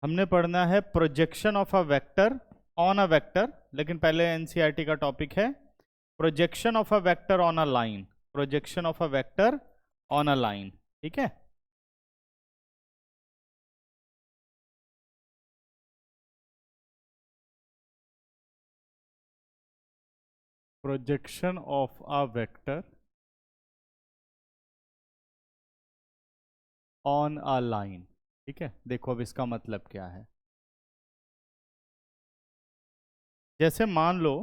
हमने पढ़ना है projection of a vector on a vector, लेकिन पहले एनसीईआरटी का टॉपिक है projection of a vector on a line. Projection of a vector on a line, ठीक है। Projection of a vector on a line, ठीक है। देखो अब इसका मतलब क्या है। जैसे मान लो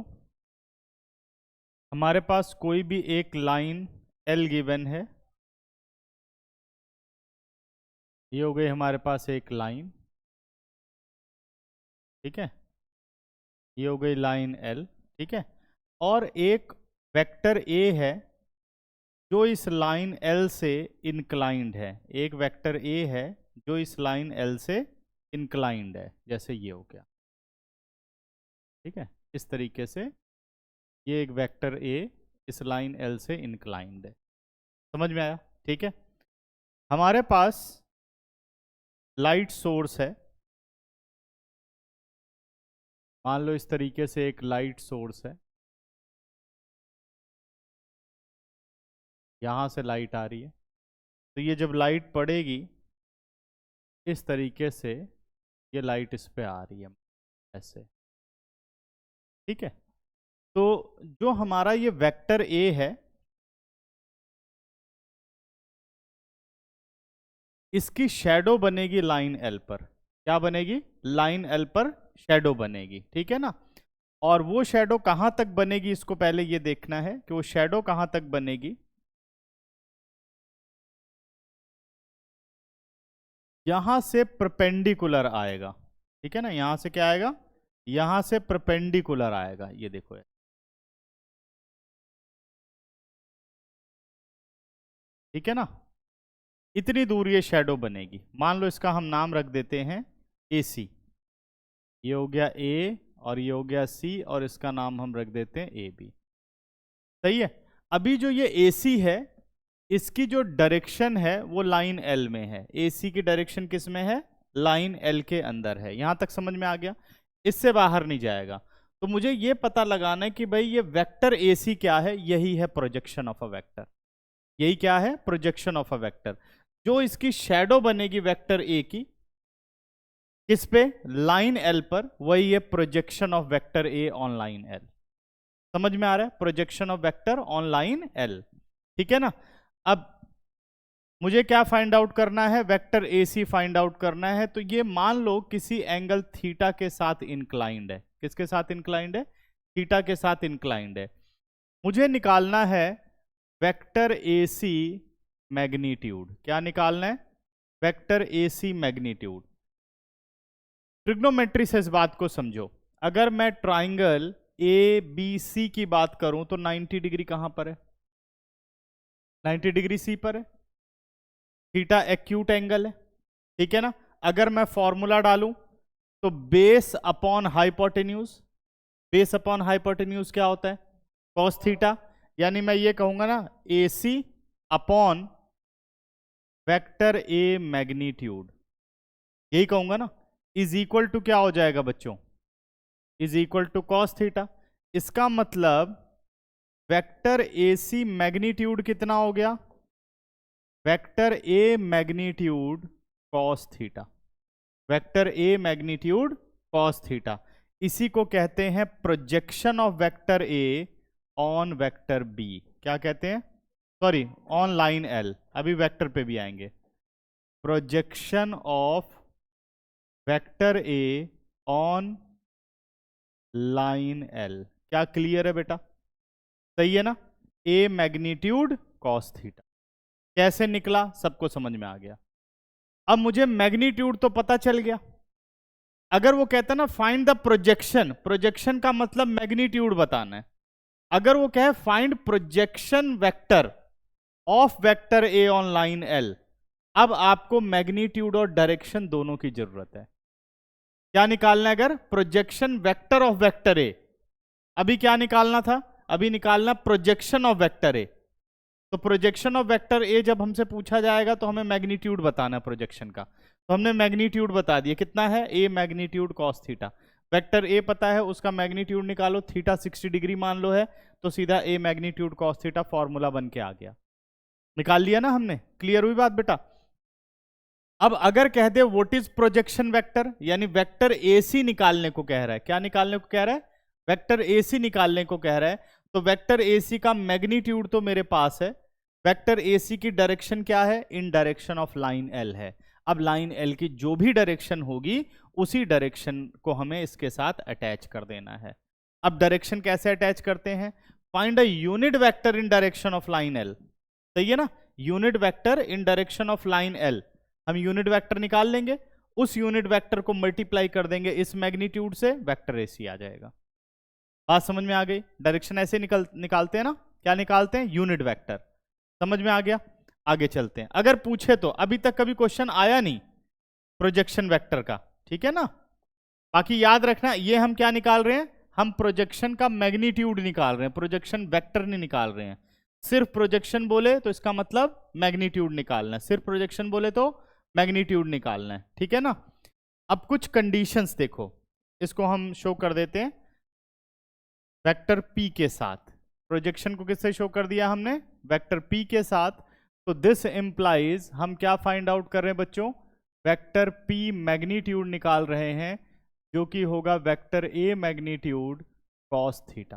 हमारे पास कोई भी एक लाइन एल गिवन है, ये हो गई हमारे पास एक लाइन, ठीक है। ये हो गई लाइन एल, ठीक है। और एक वेक्टर ए है जो इस लाइन एल से इंक्लाइंड है। एक वेक्टर ए है जो इस लाइन एल से इंक्लाइंड है, जैसे ये हो गया, ठीक है। इस तरीके से ये एक वेक्टर ए इस लाइन एल से इंक्लाइंड है। समझ में आया? ठीक है। हमारे पास लाइट सोर्स है, मान लो इस तरीके से एक लाइट सोर्स है, यहां से लाइट आ रही है। तो ये जब लाइट पड़ेगी इस तरीके से, ये लाइट इस पे आ रही है ऐसे, ठीक है। तो जो हमारा ये वेक्टर ए है, इसकी शैडो बनेगी लाइन एल पर। क्या बनेगी? लाइन एल पर शैडो बनेगी, ठीक है ना। और वो शैडो कहां तक बनेगी, इसको पहले ये देखना है कि वो शैडो कहां तक बनेगी। यहां से परपेंडिकुलर आएगा, ठीक है ना। यहां से क्या आएगा? यहां से परपेंडिकुलर आएगा, ये देखो, ठीक है ना। इतनी दूर ये शैडो बनेगी। मान लो इसका हम नाम रख देते हैं ए सी। ये हो गया ए और ये हो गया सी, और इसका नाम हम रख देते हैं ए बी। सही है। अभी जो ये ए सी है, इसकी जो डायरेक्शन है वो लाइन एल में है। ए सी की डायरेक्शन किस में है? लाइन एल के अंदर है। यहां तक समझ में आ गया? इससे बाहर नहीं जाएगा। तो मुझे ये पता लगाना है कि भाई ये वेक्टर ए सी क्या है। यही है प्रोजेक्शन ऑफ अ वेक्टर। यही क्या है? Projection of a vector. जो इसकी शैडो बनेगी वेक्टर ए की, किस पे? लाइन एल पर, वही है projection of vector A on line L. समझ में आ रहा है? Projection of vector on line L, ठीक है ना। अब मुझे क्या फाइंड आउट करना है? Vector A C find out करना है। तो ये मान लो किसी एंगल थीटा के साथ इंक्लाइंड है। किसके साथ इंक्लाइंड है? थीटा के साथ इंक्लाइंड है। मुझे निकालना है वेक्टर ए सी मैग्नीट्यूड। क्या निकालना है? Vector A C magnitude. Trigonometry से इस बात को समझो। अगर मैं ट्राइंगल ए बी सी की बात करूं तो 90 डिग्री कहां पर है? 90 डिग्री सी पर है। थीटा एक्यूट एंगल है, ठीक है ना। अगर मैं फॉर्मूला डालूं तो base upon hypotenuse, base upon hypotenuse क्या होता है? Cos theta. यानी मैं ये कहूंगा ना, ए सी अपॉन वेक्टर ए मैग्नीट्यूड, यही कहूंगा ना, इज इक्वल टू क्या हो जाएगा बच्चों? Is equal to cos theta. इसका मतलब वेक्टर ए सी मैग्नीट्यूड कितना हो गया? Vector A magnitude cos theta. Vector A magnitude cos theta. इसी को कहते हैं projection of vector A on vector B. क्या कहते हैं? Sorry, on line L. अभी वेक्टर पे भी आएंगे। Projection of vector A on line L. क्या क्लियर है बेटा? सही है ना। ए मैग्नीट्यूड कॉस थीटा कैसे निकला, सबको समझ में आ गया। अब मुझे मैग्नीट्यूड तो पता चल गया। अगर वो कहता ना फाइंड द प्रोजेक्शन, प्रोजेक्शन का मतलब मैग्नीट्यूड बताना है। अगर वो कहे find projection vector of vector A on line L, अब आपको मैग्नीट्यूड और डायरेक्शन दोनों की जरूरत है। क्या निकालना है? अगर प्रोजेक्शन वेक्टर ऑफ वेक्टर ए, अभी क्या निकालना था? अभी निकालना प्रोजेक्शन ऑफ वेक्टर ए। तो प्रोजेक्शन ऑफ वेक्टर ए जब हमसे पूछा जाएगा तो हमें मैग्नीट्यूड बताना है प्रोजेक्शन का, तो हमने मैग्नीट्यूड बता दिया कितना है, A magnitude cos theta. Vector A पता है, उसका मैग्नीट्यूड निकालो, थीटा 60 डिग्री मान लो है, तो सीधा ए मैग्नीट्यूड कॉस थीटा फॉर्मूला बन के आ गया, निकाल लिया ना हमने। क्लियर हुई बात बेटा? अब अगर कह दे व्हाट इज प्रोजेक्शन वेक्टर, यानी वेक्टर एसी निकालने को कह रहा है, क्या निकालने को कह रहा है, वेक्टर एसी निकालने को कह रहा है, तो वेक्टर एसी का मैग्नीट्यूड तो मेरे पास है, वेक्टर एसी की डायरेक्शन क्या है, इन डायरेक्शन ऑफ लाइन एल है। अब लाइन एल की जो भी डायरेक्शन होगी उसी डायरेक्शन को हमें इसके साथ अटैच कर देना है। अब डायरेक्शन कैसे अटैच करते हैं, find a unit vector in direction of line L, सही है ना, unit vector in direction of line L, हम यूनिट वेक्टर निकाल लेंगे, उस यूनिट वेक्टर को मल्टीप्लाई कर देंगे इस मैग्नीट्यूड से, वेक्टर एसी आ जाएगा। बात समझ में आ गई? डायरेक्शन ऐसे निकालते हैं ना, क्या निकालते हैं, यूनिट वेक्टर। समझ में आ गया? आगे चलते हैं। अगर पूछे तो, अभी तक कभी क्वेश्चन आया नहीं प्रोजेक्शन वेक्टर का, ठीक है ना। बाकी याद रखना, ये हम क्या निकाल रहे हैं, हम प्रोजेक्शन का मैग्नीट्यूड निकाल रहे हैं, प्रोजेक्शन वेक्टर नहीं निकाल रहे हैं। सिर्फ प्रोजेक्शन बोले तो इसका मतलब मैग्नीट्यूड निकालना है, सिर्फ प्रोजेक्शन बोले तो मैग्नीट्यूड निकालना है, ठीक है ना। अब कुछ कंडीशंस देखो, इसको हम शो कर देते हैं वेक्टर p के साथ। प्रोजेक्शन को किससे शो कर दिया हमने, वेक्टर p के साथ। तो दिस इंप्लाइज, हम क्या फाइंड आउट कर रहे हैं बच्चों, वेक्टर p मैग्नीट्यूड निकाल रहे हैं, जो कि होगा vector a magnitude cos theta,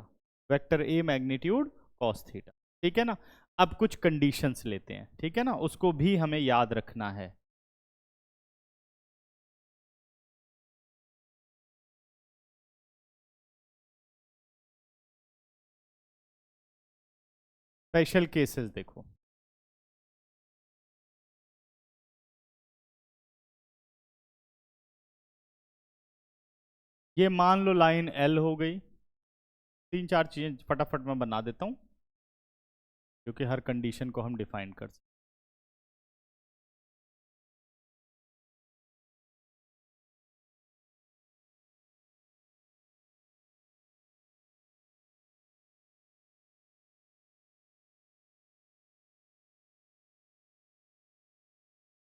vector a magnitude cos theta, ठीक है ना। अब कुछ कंडीशंस लेते हैं, ठीक है ना, उसको भी हमें याद रखना है। स्पेशल केसेस देखो, ये मान लो लाइन एल हो गई, तीन चार चीजें फटाफट मैं बना देता हूं क्योंकि हर कंडीशन को हम डिफाइन कर सकते।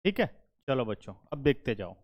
ठीक है, चलो बच्चों अब देखते जाओ।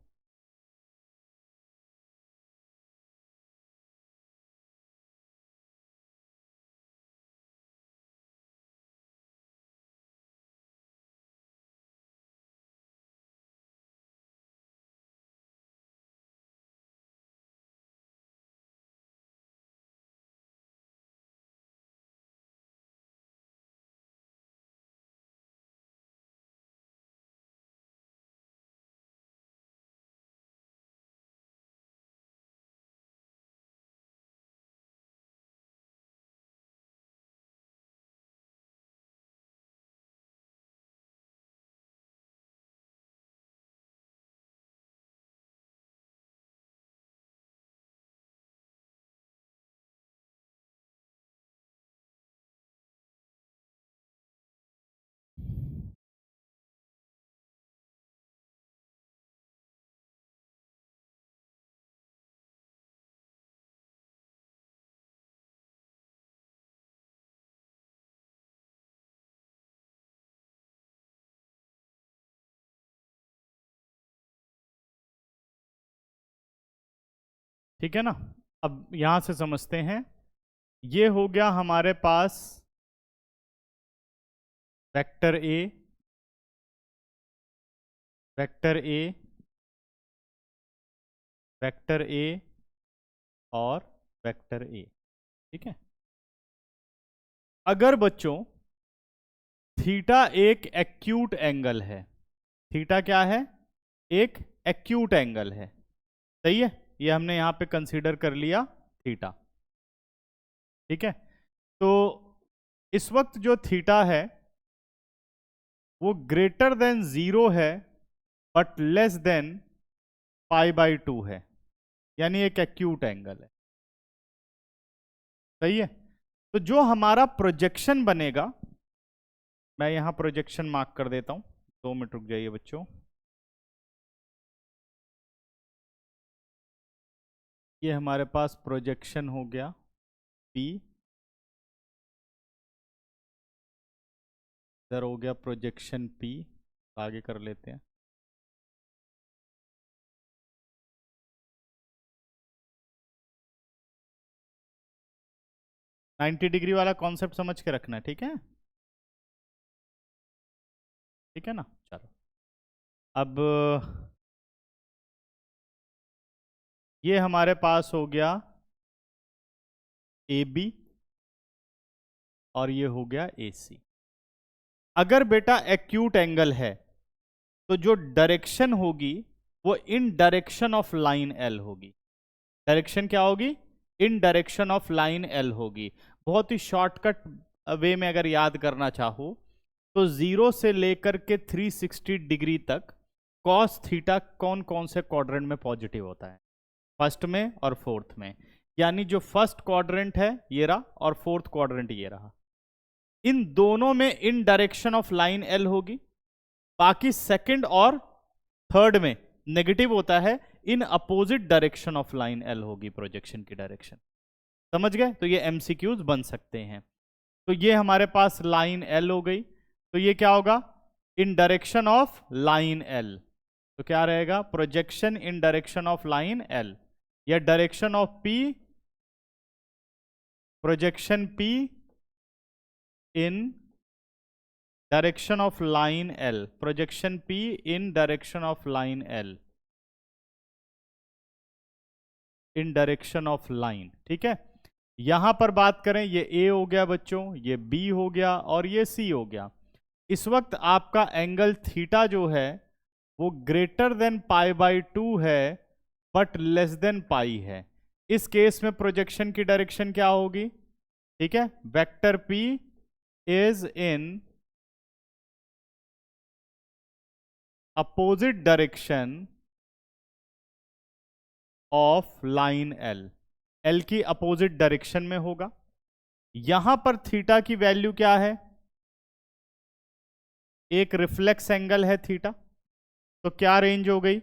ठीक है ना, अब यहां से समझते हैं। ये हो गया हमारे पास vector A, vector A, vector A और वेक्टर ए, ठीक है। अगर बच्चों थीटा एक एक्यूट एंगल है, थीटा क्या है, एक एक्यूट एंगल है, सही है, ये हमने यहां पे कंसीडर कर लिया थीटा, ठीक है। तो इस वक्त जो थीटा है वो ग्रेटर देन 0 है बट लेस देन π/2 है, यानी एक एक्यूट एंगल है, सही है। तो जो हमारा प्रोजेक्शन बनेगा, मैं यहां प्रोजेक्शन मार्क कर देता हूं, 2 मिनट रुक जाइए बच्चों। ये हमारे पास प्रोजेक्शन हो गया P, इधर हो गया प्रोजेक्शन P, आगे कर लेते हैं। नाइन्टी डिग्री वाला कॉन्सेप्ट समझ के रखना है, ठीक है? ठीक है ना? चलो अब ये हमारे पास हो गया AB और ये हो गया AC। अगर बेटा एक्यूट एंगल है तो जो डायरेक्शन होगी वो इन डायरेक्शन ऑफ लाइन L होगी। डायरेक्शन क्या होगी? इन डायरेक्शन ऑफ लाइन L होगी। बहुत ही शॉर्टकट वे में अगर याद करना चाहो तो 0 से लेकर के 360 डिग्री तक कॉस थीटा कौन कौन से क्वाड्रेंट में पॉजिटिव होता है? फर्स्ट में और फोर्थ में। यानी जो फर्स्ट क्वाड्रेंट है ये रहा और फोर्थ क्वाड्रेंट ये रहा, इन दोनों में इन डायरेक्शन ऑफ लाइन L होगी। बाकी सेकंड और थर्ड में नेगेटिव होता है, इन opposite direction of line L होगी प्रोजेक्शन की डायरेक्शन। समझ गए? तो ये एमसीक्यूज बन सकते हैं। तो ये हमारे पास लाइन L हो गई, तो ये क्या होगा? इन डायरेक्शन ऑफ लाइन L। तो क्या रहेगा? Projection in direction of line L, या direction of P, projection P in direction of line L, projection P in direction of line L, in direction of line. ठीक है, यहां पर बात करें, ये A हो गया बच्चों, ये B हो गया और ये C हो गया। इस वक्त आपका एंगल थीटा जो है वो ग्रेटर देन π/2 है बट लेस देन पाई है। इस केस में प्रोजेक्शन की डायरेक्शन क्या होगी? ठीक है, vector P is in opposite direction of line L, L की अपोजिट डायरेक्शन में होगा। यहां पर थीटा की वैल्यू क्या है? एक रिफ्लेक्स एंगल है थीटा, तो क्या रेंज हो गई?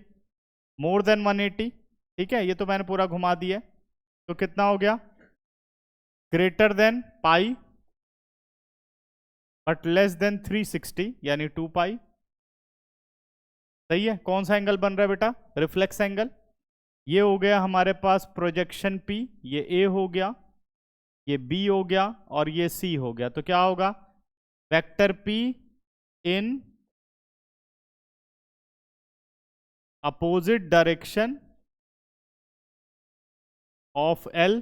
More than 180। ठीक है, ये तो मैंने पूरा घुमा दिया। तो कितना हो गया? Greater than pi but less then 360 यानी 2 पाई। सही है। कौन सा एंगल बन रहा है बेटा? Reflex angle. ये हो गया हमारे पास प्रोजेक्शन P, ये A हो गया, ये B हो गया और ये C हो गया। तो क्या होगा? Vector P in opposite direction of L।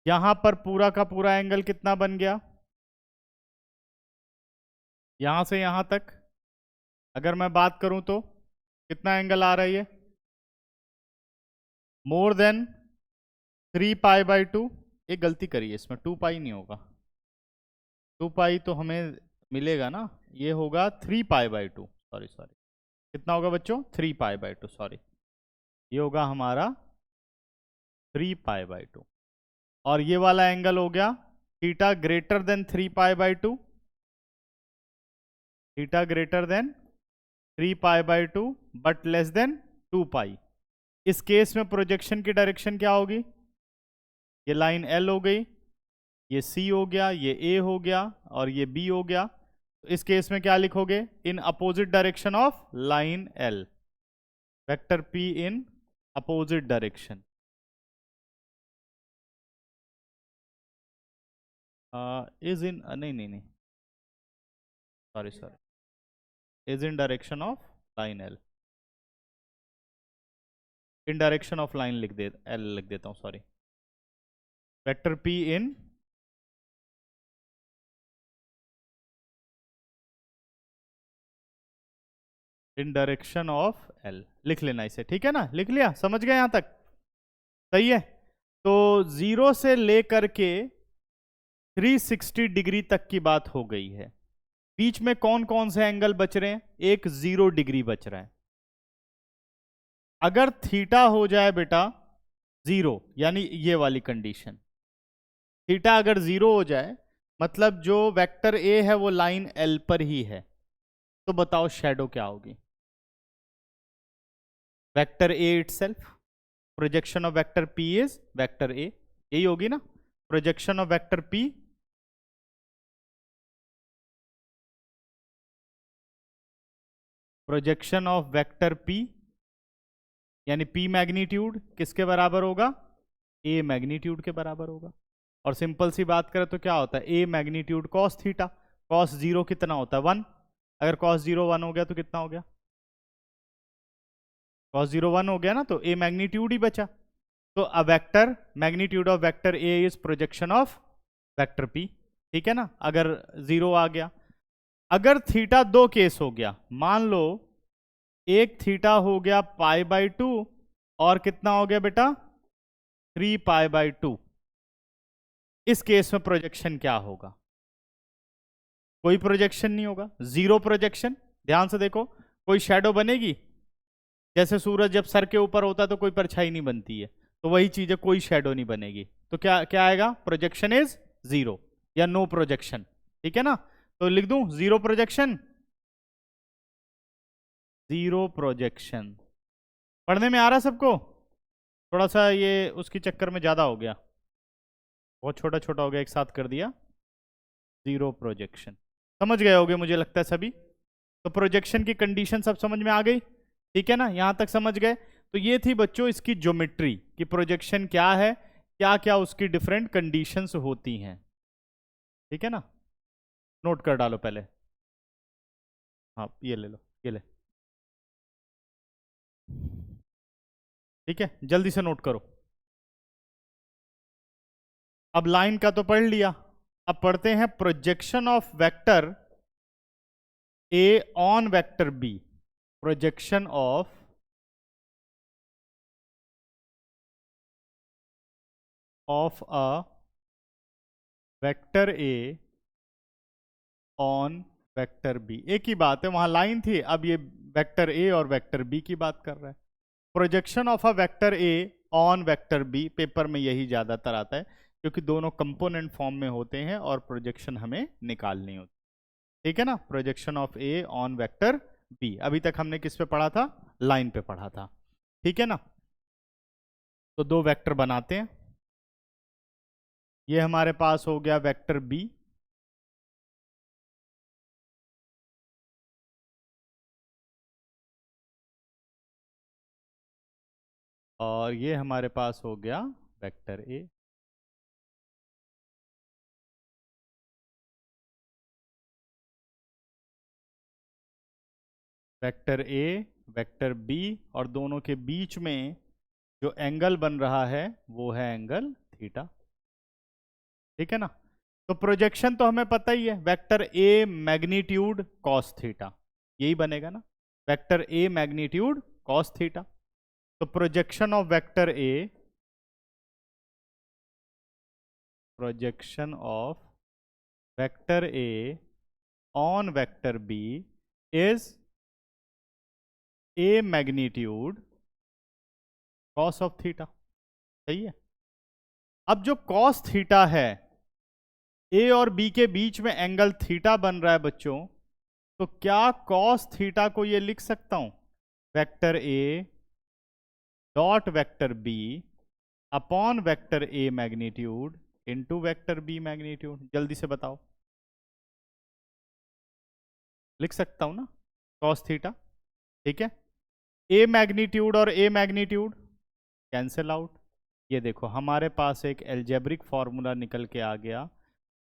यहां पर पूरा का पूरा एंगल कितना बन गया? यहां से यहां तक अगर मैं बात करूं तो कितना एंगल आ रहा है? ये मोर देन 3π/2। एक गलती करिए इसमें, 2 पाई नहीं होगा, 2 पाई तो हमें मिलेगा ना, ये होगा 3π/2। सॉरी, कितना होगा बच्चों? 3π/2, सॉरी, ये होगा हमारा 3π/2। और ये वाला एंगल हो गया theta greater than 3π/2, theta greater than 3π/2 but less than 2 pi. इस केस में प्रोजेक्शन की डायरेक्शन क्या होगी? ये लाइन L हो गई, ये C हो गया, ये A हो गया और ये B हो गया। तो इस केस में क्या लिखोगे? In opposite direction of line L, vector P in opposite direction. Is in नहीं, sorry, is in direction of line L, in direction of line L लिख देता हूं, sorry. Vector P in direction of L लिख लेना इसे। ठीक है ना? लिख लिया? समझ गए यहां तक? सही है। तो 0 से लेकर के 360 डिग्री तक की बात हो गई है। बीच में कौन कौन से एंगल बच रहे हैं? एक 0 डिग्री बच रहा है। अगर थीटा हो जाए बेटा 0, यानी ये वाली कंडीशन, थीटा अगर 0 हो जाए मतलब जो वेक्टर A है वो लाइन L पर ही है, तो बताओ शैडो क्या होगी? Vector A itself, projection of vector P is vector A, यही होगी ना? Projection of vector P projection of vector P यानी P मैग्नीट्यूड किसके बराबर होगा, A मैग्नीट्यूड के बराबर होगा। और सिंपल सी बात करें तो क्या होता है, A magnitude cos theta, cos 0 कितना होता है 1, अगर कॉस 0 1 हो गया तो कितना हो गया, कॉस 0 1 हो गया ना, तो A मैग्नीट्यूड ही बचा। तो a vector magnitude of vector A is projection of vector P, ठीक है ना, अगर 0 आ गया। अगर थीटा दो केस हो गया, मान लो एक थीटा हो गया π/2 और कितना हो गया बेटा 3π/2, इस केस में प्रोजेक्शन क्या होगा, कोई प्रोजेक्शन नहीं होगा, जीरो प्रोजेक्शन। ध्यान से देखो, कोई शैडो बनेगी, जैसे सूरज जब सर के ऊपर होता है तो कोई परछाई नहीं बनती है, तो वही चीज है, कोई शैडो नहीं बनेगी, तो क्या क्या आएगा, प्रोजेक्शन इज जीरो या नो प्रोजेक्शन, ठीक है ना। तो लिख दूं जीरो प्रोजेक्शन, जीरो प्रोजेक्शन। पढ़ने में आ रहा सबको, थोड़ा सा ये उसके चक्कर में ज्यादा हो गया, बहुत छोटा छोटा हो गया, एक साथ कर दिया, जीरो प्रोजेक्शन। समझ गए होगे मुझे लगता है सभी। तो प्रोजेक्शन की कंडीशन सब समझ में आ गई, ठीक है ना, यहां तक समझ गए। तो ये थी बच्चों इसकी ज्योमेट्री कि प्रोजेक्शन क्या है, क्या क्या उसकी डिफरेंट कंडीशंस होती हैं, ठीक है ना। नोट कर डालो पहले, हाँ ये ले लो, ये ले, ठीक है, जल्दी से नोट करो। अब लाइन का तो पढ़ लिया, अब पढ़ते हैं projection of vector A on vector B, projection of a vector A on vector B. एक ही बात है, वहां लाइन थी, अब ये वेक्टर ए और वेक्टर बी की बात कर रहा है। Projection of a vector A on vector B, paper में यही ज्यादातर आता है क्योंकि दोनों कंपोनेंट फॉर्म में होते हैं और प्रोजेक्शन हमें निकालनी होती है, ठीक है ना। Projection of A on vector B, अभी तक हमने किस पे पढ़ा था, लाइन पे पढ़ा था, ठीक है ना। तो दो वेक्टर बनाते हैं, ये हमारे पास हो गया वेक्टर बी, और ये हमारे पास हो गया vector A. Vector A vector B, और दोनों के बीच में जो एंगल बन रहा है वो है एंगल थीटा, ठीक है ना। तो प्रोजेक्शन तो हमें पता ही है, vector A magnitude cos theta, यही बनेगा ना, vector A magnitude cos theta. तो projection of vector A, projection of vector A on vector B is A magnitude cos of theta, सही है। अब जो कॉस थीटा है, ए और बी के बीच में एंगल थीटा बन रहा है बच्चों, तो क्या कॉस थीटा को ये लिख सकता हूं, vector A dot vector B upon vector A magnitude into vector B magnitude, जल्दी से बताओ, लिख सकता हूं ना कॉस थीटा, ठीक है। ए मैग्नीट्यूड और ए मैग्नीट्यूड कैंसिल आउट, ये देखो हमारे पास एक एल्जेब्रिक फॉर्मूला निकल के आ गया,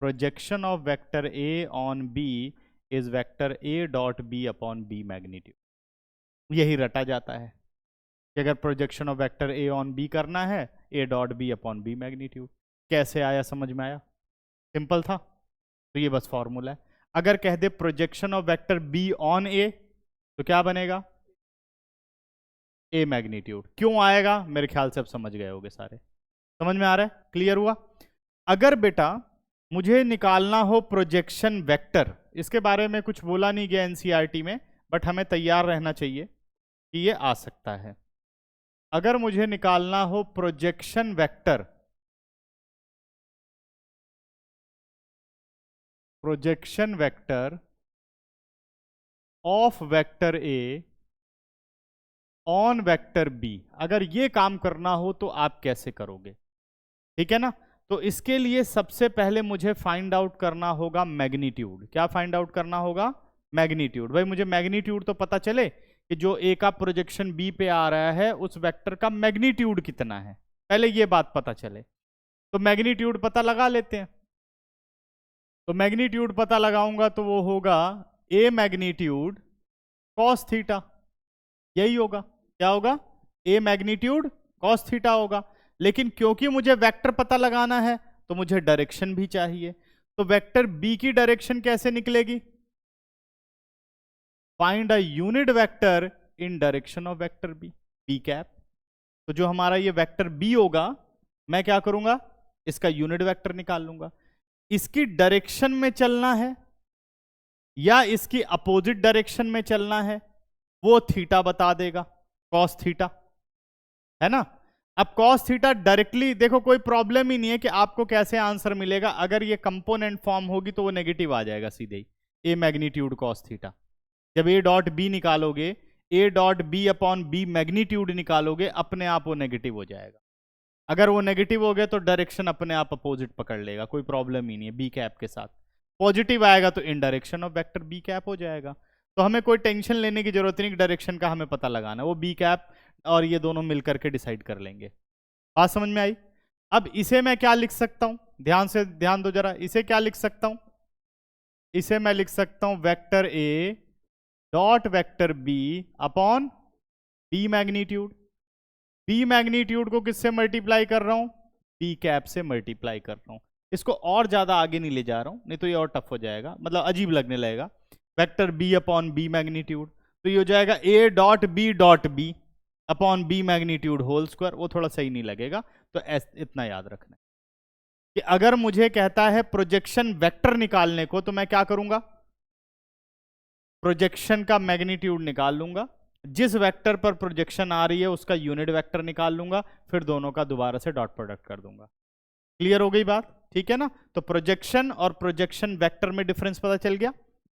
projection of vector A on B is vector A dot B upon B magnitude. यही रटा जाता है कि अगर projection of vector A on B करना है, A dot B upon B magnitude. कैसे आया, समझ में आया, सिंपल था। तो ये बस फॉर्मूला है। अगर कह दे projection of vector B on A, तो क्या बनेगा, ए मैग्नीट्यूड। क्यों आएगा, मेरे ख्याल से अब समझ गए होगे सारे, समझ में आ रहा है, क्लियर हुआ। अगर बेटा मुझे निकालना हो प्रोजेक्शन वेक्टर, इसके बारे में कुछ बोला नहीं गया एनसीईआरटी में, बट हमें तैयार रहना चाहिए कि ये आ सकता है। अगर मुझे निकालना हो projection vector, projection vector of vector A on vector B, अगर ये काम करना हो तो आप कैसे करोगे, ठीक है ना। तो इसके लिए सबसे पहले मुझे फाइंड आउट करना होगा मैग्नीट्यूड। क्या फाइंड आउट करना होगा, मैग्नीट्यूड। भाई मुझे मैग्नीट्यूड तो पता चले कि जो ए का प्रोजेक्शन बी पे आ रहा है उस वेक्टर का मैग्नीट्यूड कितना है, पहले ये बात पता चले। तो मैग्नीट्यूड पता लगा लेते हैं। तो मैग्नीट्यूड पता लगाऊंगा तो वो होगा ए मैग्नीट्यूड कॉस थीटा, यही होगा। क्या होगा? ए मैग्नीट्यूड कॉस थीटा होगा। लेकिन क्योंकि मुझे वेक्टर पता लगाना है तो मुझे डायरेक्शन भी चाहिए। तो वेक्टर बी की डायरेक्शन कैसे निकलेगी? Find a unit vector in direction of vector B, B cap. तो जो हमारा ये वेक्टर बी होगा, मैं क्या करूंगा? इसका यूनिट वेक्टर निकाल लूंगा। इसकी डायरेक्शन में चलना है या इसकी अपोजिट डायरेक्शन में चलना है, वो थीटा बता देगा, कॉस थीटा, है ना। अब कॉस थीटा डायरेक्टली देखो, कोई प्रॉब्लम ही नहीं है कि आपको कैसे आंसर मिलेगा। अगर ये कंपोनेंट फॉर्म होगी तो वो नेगेटिव आ जाएगा सीधे ही, ए मैग्नीट्यूड कॉस थीटा। जब ए डॉट बी निकालोगे, A dot B upon B magnitude निकालोगे, अपने आप वो नेगेटिव हो जाएगा। अगर वो नेगेटिव हो गया तो डायरेक्शन अपने आप अपोजिट पकड़ लेगा, कोई प्रॉब्लम ही नहीं है बी कैप के साथ। पॉजिटिव आएगा तो in direction of vector B cap हो जाएगा। तो हमें कोई टेंशन लेने की जरूरत नहीं, डायरेक्शन का हमें पता लगाना, वो बी कैप और ये दोनों मिलकर के डिसाइड कर लेंगे। बात समझ में आई? अब इसे मैं क्या लिख सकता हूं, ध्यान से ध्यान दो जरा, इसे क्या लिख सकता हूं? इसे मैं लिख सकता हूं vector A dot vector B upon B magnitude. B magnitude को किससे मल्टीप्लाई कर रहा हूं? बी कैप से मल्टीप्लाई कर रहा हूं। इसको और ज्यादा आगे नहीं ले जा रहा हूं, नहीं तो ये और टफ हो जाएगा, मतलब अजीब लगने लगेगा। Vector B upon B magnitude, तो ये हो जाएगा A dot B upon B magnitude whole square. वो थोड़ा सही नहीं लगेगा, तो इतना याद रखना है कि अगर मुझे कहता है प्रोजेक्शन वेक्टर निकालने को, तो मैं क्या करूंगा? प्रोजेक्शन का मैग्नीट्यूड निकाल लूंगा, जिस वेक्टर पर प्रोजेक्शन आ रही है उसका यूनिट वेक्टर निकाल लूंगा, फिर दोनों का दोबारा से डॉट प्रोडक्ट कर दूंगा। क्लियर हो गई बात? ठीक है ना। तो प्रोजेक्शन और प्रोजेक्शन वेक्टर में डिफरेंस पता चल गया।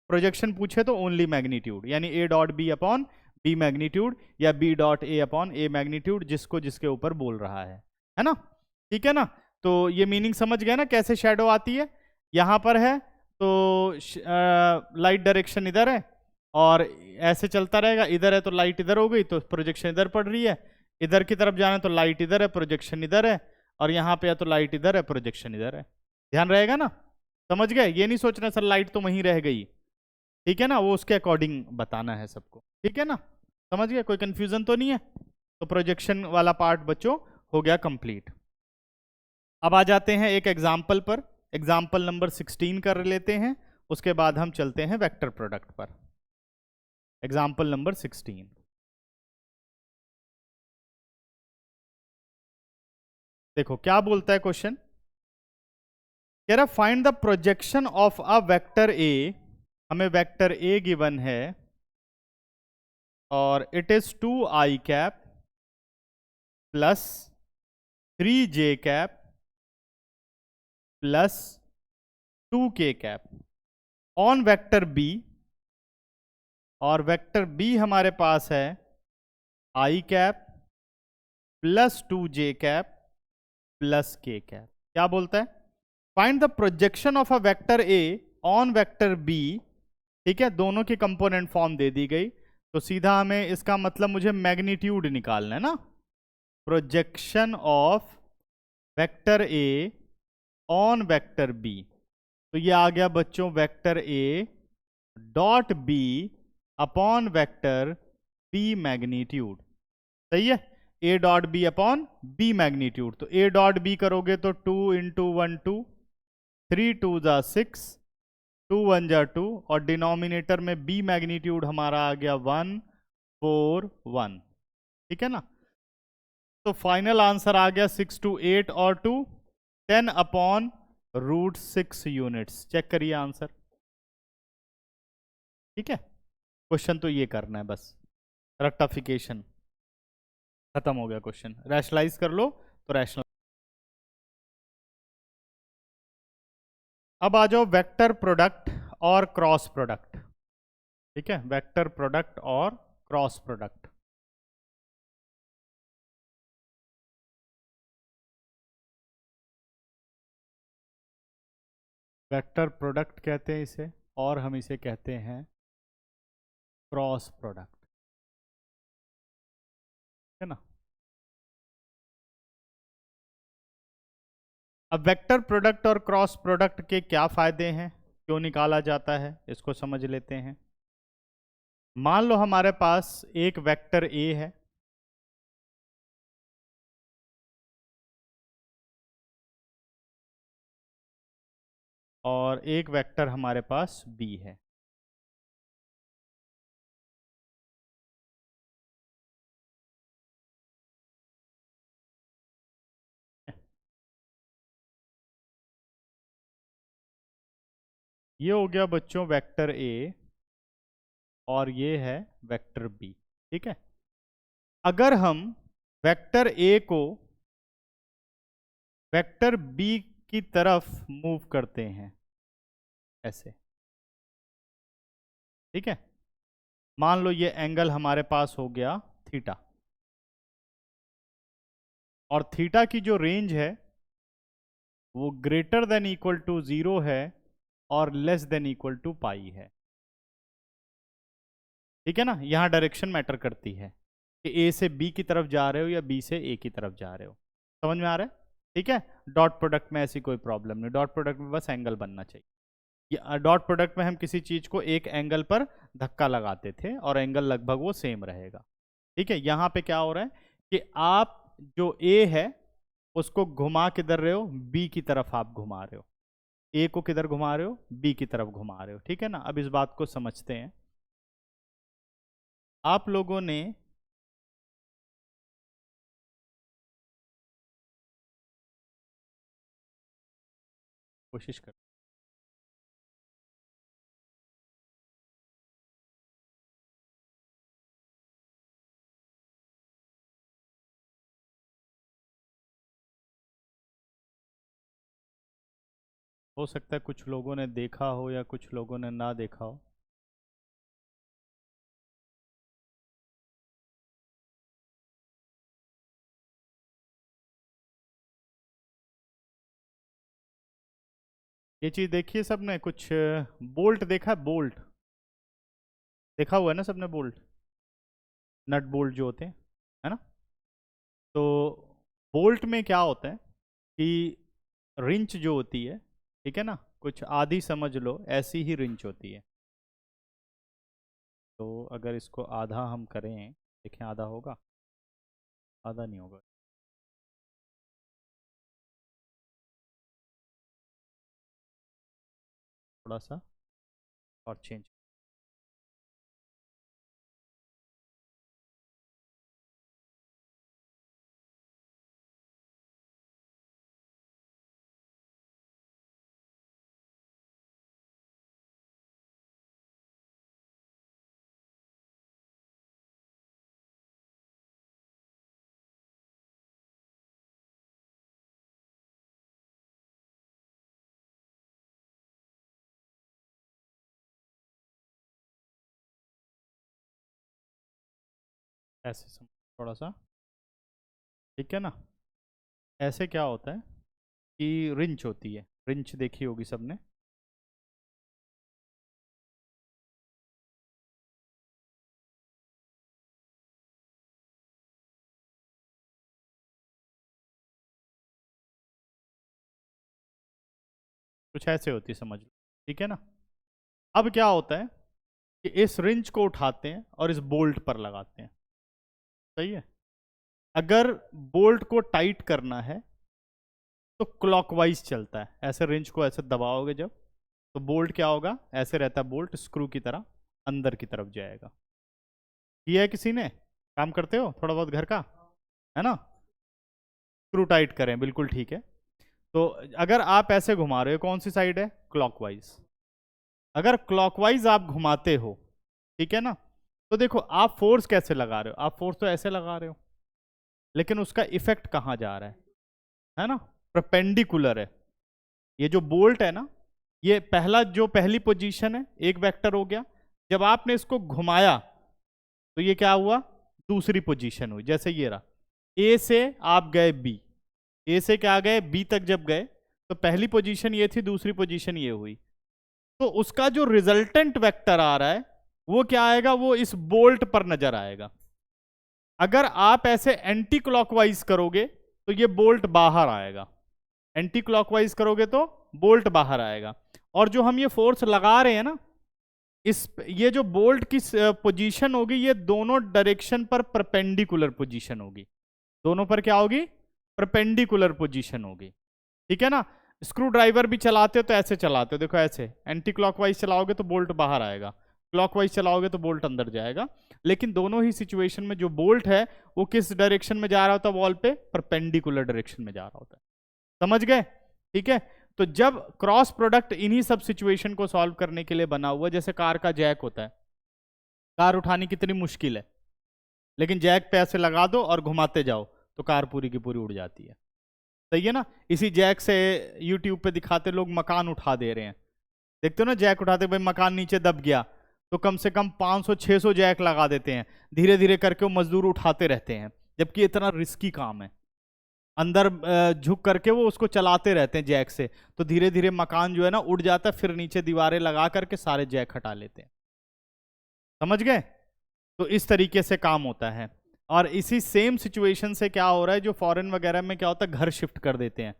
प्रोजेक्शन पूछे तो ओनली मैग्नीट्यूड, यानी A dot B upon B magnitude, या B dot A upon A magnitude, जिसको जिसके ऊपर बोल रहा है ना। ठीक है ना। तो ये मीनिंग समझ गए ना कैसे शेडो आती है। यहां पर है तो लाइट डायरेक्शन इधर है और ऐसे चलता रहेगा, इधर है तो लाइट इधर हो गई तो प्रोजेक्शन इधर पड़ रही है, इधर की तरफ जाना तो लाइट इधर है प्रोजेक्शन इधर है, और यहाँ पे है तो लाइट इधर है प्रोजेक्शन इधर है। ध्यान रहेगा ना? समझ गए? ये नहीं सोचना सर लाइट तो वहीं रह गई, ठीक है ना, वो उसके अकॉर्डिंग बताना है सबको। ठीक है ना? समझ गए? कोई कंफ्यूजन तो नहीं है? तो प्रोजेक्शन वाला पार्ट बच्चों हो गया कंप्लीट। अब आ जाते हैं एक एग्जाम्पल पर, एग्जाम्पल नंबर 16 कर लेते हैं, उसके बाद हम चलते हैं वेक्टर प्रोडक्ट पर। एग्जाम्पल नंबर 16, देखो क्या बोलता है क्वेश्चन। कह रहा find the projection of a vector A, हमें वेक्टर ए गिवन है और it is 2i cap plus 3j cap plus 2k cap on vector B, और वेक्टर बी हमारे पास है i cap plus 2j cap plus k cap. क्या बोलता है? Find the projection of a vector A on vector B. ठीक है, दोनों की कंपोनेंट फॉर्म दे दी गई, तो सीधा हमें इसका मतलब मुझे मैग्नीट्यूड निकालना है ना। Projection of vector A on vector B, तो ये आ गया बच्चों vector A dot B upon vector B magnitude. सही है, A dot B upon B magnitude. तो ए डॉट बी करोगे तो 2 इंटू 1 2, 3 2 जा 6, 2 1 जा 2, और डिनोमिनेटर में बी मैग्नीट्यूड हमारा आ गया 1 4 1। ठीक है ना। तो फाइनल आंसर आ गया 6 2 8 और 2 10 अपॉन रूट 6 यूनिट्स। चेक करिए आंसर। ठीक है, क्वेश्चन तो ये करना है बस, रेक्टिफिकेशन खत्म हो गया क्वेश्चन। रैशनलाइज कर लो तो रैशनल। अब आ जाओ वेक्टर प्रोडक्ट और क्रॉस प्रोडक्ट। ठीक है, वेक्टर प्रोडक्ट और क्रॉस प्रोडक्ट। वेक्टर प्रोडक्ट कहते हैं इसे, और हम इसे कहते हैं क्रॉस प्रोडक्ट, है ना। अब वेक्टर प्रोडक्ट और क्रॉस प्रोडक्ट के क्या फायदे हैं, क्यों निकाला जाता है, इसको समझ लेते हैं। मान लो हमारे पास एक वेक्टर ए है और एक वेक्टर हमारे पास बी है। ये हो गया बच्चों वेक्टर ए और ये है वेक्टर बी, ठीक है। अगर हम वेक्टर ए को वेक्टर बी की तरफ मूव करते हैं ऐसे, ठीक है, मान लो ये एंगल हमारे पास हो गया थीटा, और थीटा की जो रेंज है वो ग्रेटर देन इक्वल टू 0 है और लेस देन इक्वल टू पाई है, ठीक है ना। यहां डायरेक्शन मैटर करती है कि ए से बी की तरफ जा रहे हो या बी से ए की तरफ जा रहे हो, समझ में आ रहा है, ठीक है। डॉट प्रोडक्ट में ऐसी कोई प्रॉब्लम नहीं, डॉट प्रोडक्ट में बस एंगल बनना चाहिए। डॉट प्रोडक्ट में हम किसी चीज को एक एंगल पर धक्का लगाते थे और एंगल लगभग वो सेम रहेगा, ठीक है। यहां पे क्या हो रहा है कि आप जो ए है उसको घुमा किधर रहे हो, बी की तरफ आप घुमा रहे हो, ए को किधर घुमा रहे हो, बी की तरफ घुमा रहे हो, ठीक है ना। अब इस बात को समझते हैं। आप लोगों ने कोशिश कर, हो सकता है कुछ लोगों ने देखा हो या कुछ लोगों ने ना देखा हो। ये चीज देखिए सबने, कुछ बोल्ट देखा है, बोल्ट देखा हुआ है ना सबने, बोल्ट, नट बोल्ट जो होते हैं, है ना। तो बोल्ट में क्या होता है कि रिंच जो होती है, ठीक है ना, कुछ आधी समझ लो ऐसी ही रिंच होती है। तो अगर इसको आधा हम करें, देखें आधा होगा, आधा नहीं होगा, थोड़ा सा और चेंज, ऐसे थोड़ा सा, ठीक है ना। ऐसे क्या होता है कि रिंच होती है, रिंच देखी होगी सबने, कुछ ऐसे होती है, समझ लो, ठीक है ना। अब क्या होता है कि इस रिंच को उठाते हैं और इस बोल्ट पर लगाते हैं, सही है। अगर बोल्ट को टाइट करना है तो क्लॉकवाइज चलता है, ऐसे रिंच को ऐसे दबाओगे जब, तो बोल्ट क्या होगा, ऐसे रहता है बोल्ट, स्क्रू की तरह अंदर की तरफ जाएगा। किया है किसी ने, काम करते हो थोड़ा बहुत घर का, है ना, स्क्रू टाइट करें, बिल्कुल ठीक है। तो अगर आप ऐसे घुमा रहे हो, कौन सी साइड है, क्लॉकवाइज। अगर क्लॉकवाइज आप घुमाते हो, ठीक है ना, तो देखो आप फोर्स कैसे लगा रहे हो, आप फोर्स तो ऐसे लगा रहे हो, लेकिन उसका इफेक्ट कहाँ जा रहा है ना, परपेंडिकुलर है। ये जो बोल्ट है ना, ये पहला जो पहली पोजीशन है एक वेक्टर हो गया, जब आपने इसको घुमाया तो ये क्या हुआ, दूसरी पोजीशन हुई। जैसे ये रहा, ए से आप गए बी, ए से क्या गए बी तक, जब गए तो पहली पोजीशन ये थी, दूसरी पोजीशन ये हुई, तो उसका जो रिजल्टेंट वेक्टर आ रहा है वो क्या आएगा, वो इस बोल्ट पर नजर आएगा। अगर आप ऐसे एंटी क्लॉकवाइज करोगे तो ये बोल्ट बाहर आएगा, एंटी क्लॉकवाइज करोगे तो बोल्ट बाहर आएगा। और जो हम ये फोर्स लगा रहे हैं ना, ये जो बोल्ट की पोजीशन होगी, ये दोनों डायरेक्शन पर परपेंडिकुलर पोजीशन होगी, दोनों पर क्या होगी, परपेंडिकुलर पोजीशन होगी, ठीक है ना। स्क्रू ड्राइवर भी चलाते हो तो ऐसे चलाते हो, देखो ऐसे एंटी क्लॉकवाइज चलाओगे तो बोल्ट बाहर आएगा, क्लॉकवाइज चलाओगे तो बोल्ट अंदर जाएगा। लेकिन दोनों ही सिचुएशन में जो बोल्ट है वो किस डायरेक्शन में जा रहा होता है, वॉल पे परपेंडिकुलर डायरेक्शन में जा रहा होता है। समझ गए, ठीक है। तो जब क्रॉस प्रोडक्ट इन्हीं सब सिचुएशन को सॉल्व करने के लिए बना हुआ, जैसे कार का जैक होता है, कार उठानी कितनी मुश्किल है, लेकिन जैक पे ऐसे लगा दो और घुमाते जाओ तो कार पूरी की पूरी उड़ जाती है, सही है ना। इसी जैक से यूट्यूब पे दिखाते लोग मकान उठा दे रहे हैं, देखते हो ना, जैक उठाते भाई मकान नीचे दब गया तो कम से कम 500-600 जैक लगा देते हैं, धीरे धीरे करके वो मजदूर उठाते रहते हैं, जबकि इतना रिस्की काम है। अंदर झुक करके वो उसको चलाते रहते हैं जैक से, तो धीरे धीरे मकान जो है ना उड़ जाता है, फिर नीचे दीवारें लगा करके सारे जैक हटा लेते हैं। समझ गए, तो इस तरीके से काम होता है। और इसी सेम सिचुएशन से क्या हो रहा है, जो फॉरेन वगैरह में क्या होता है, घर शिफ्ट कर देते हैं,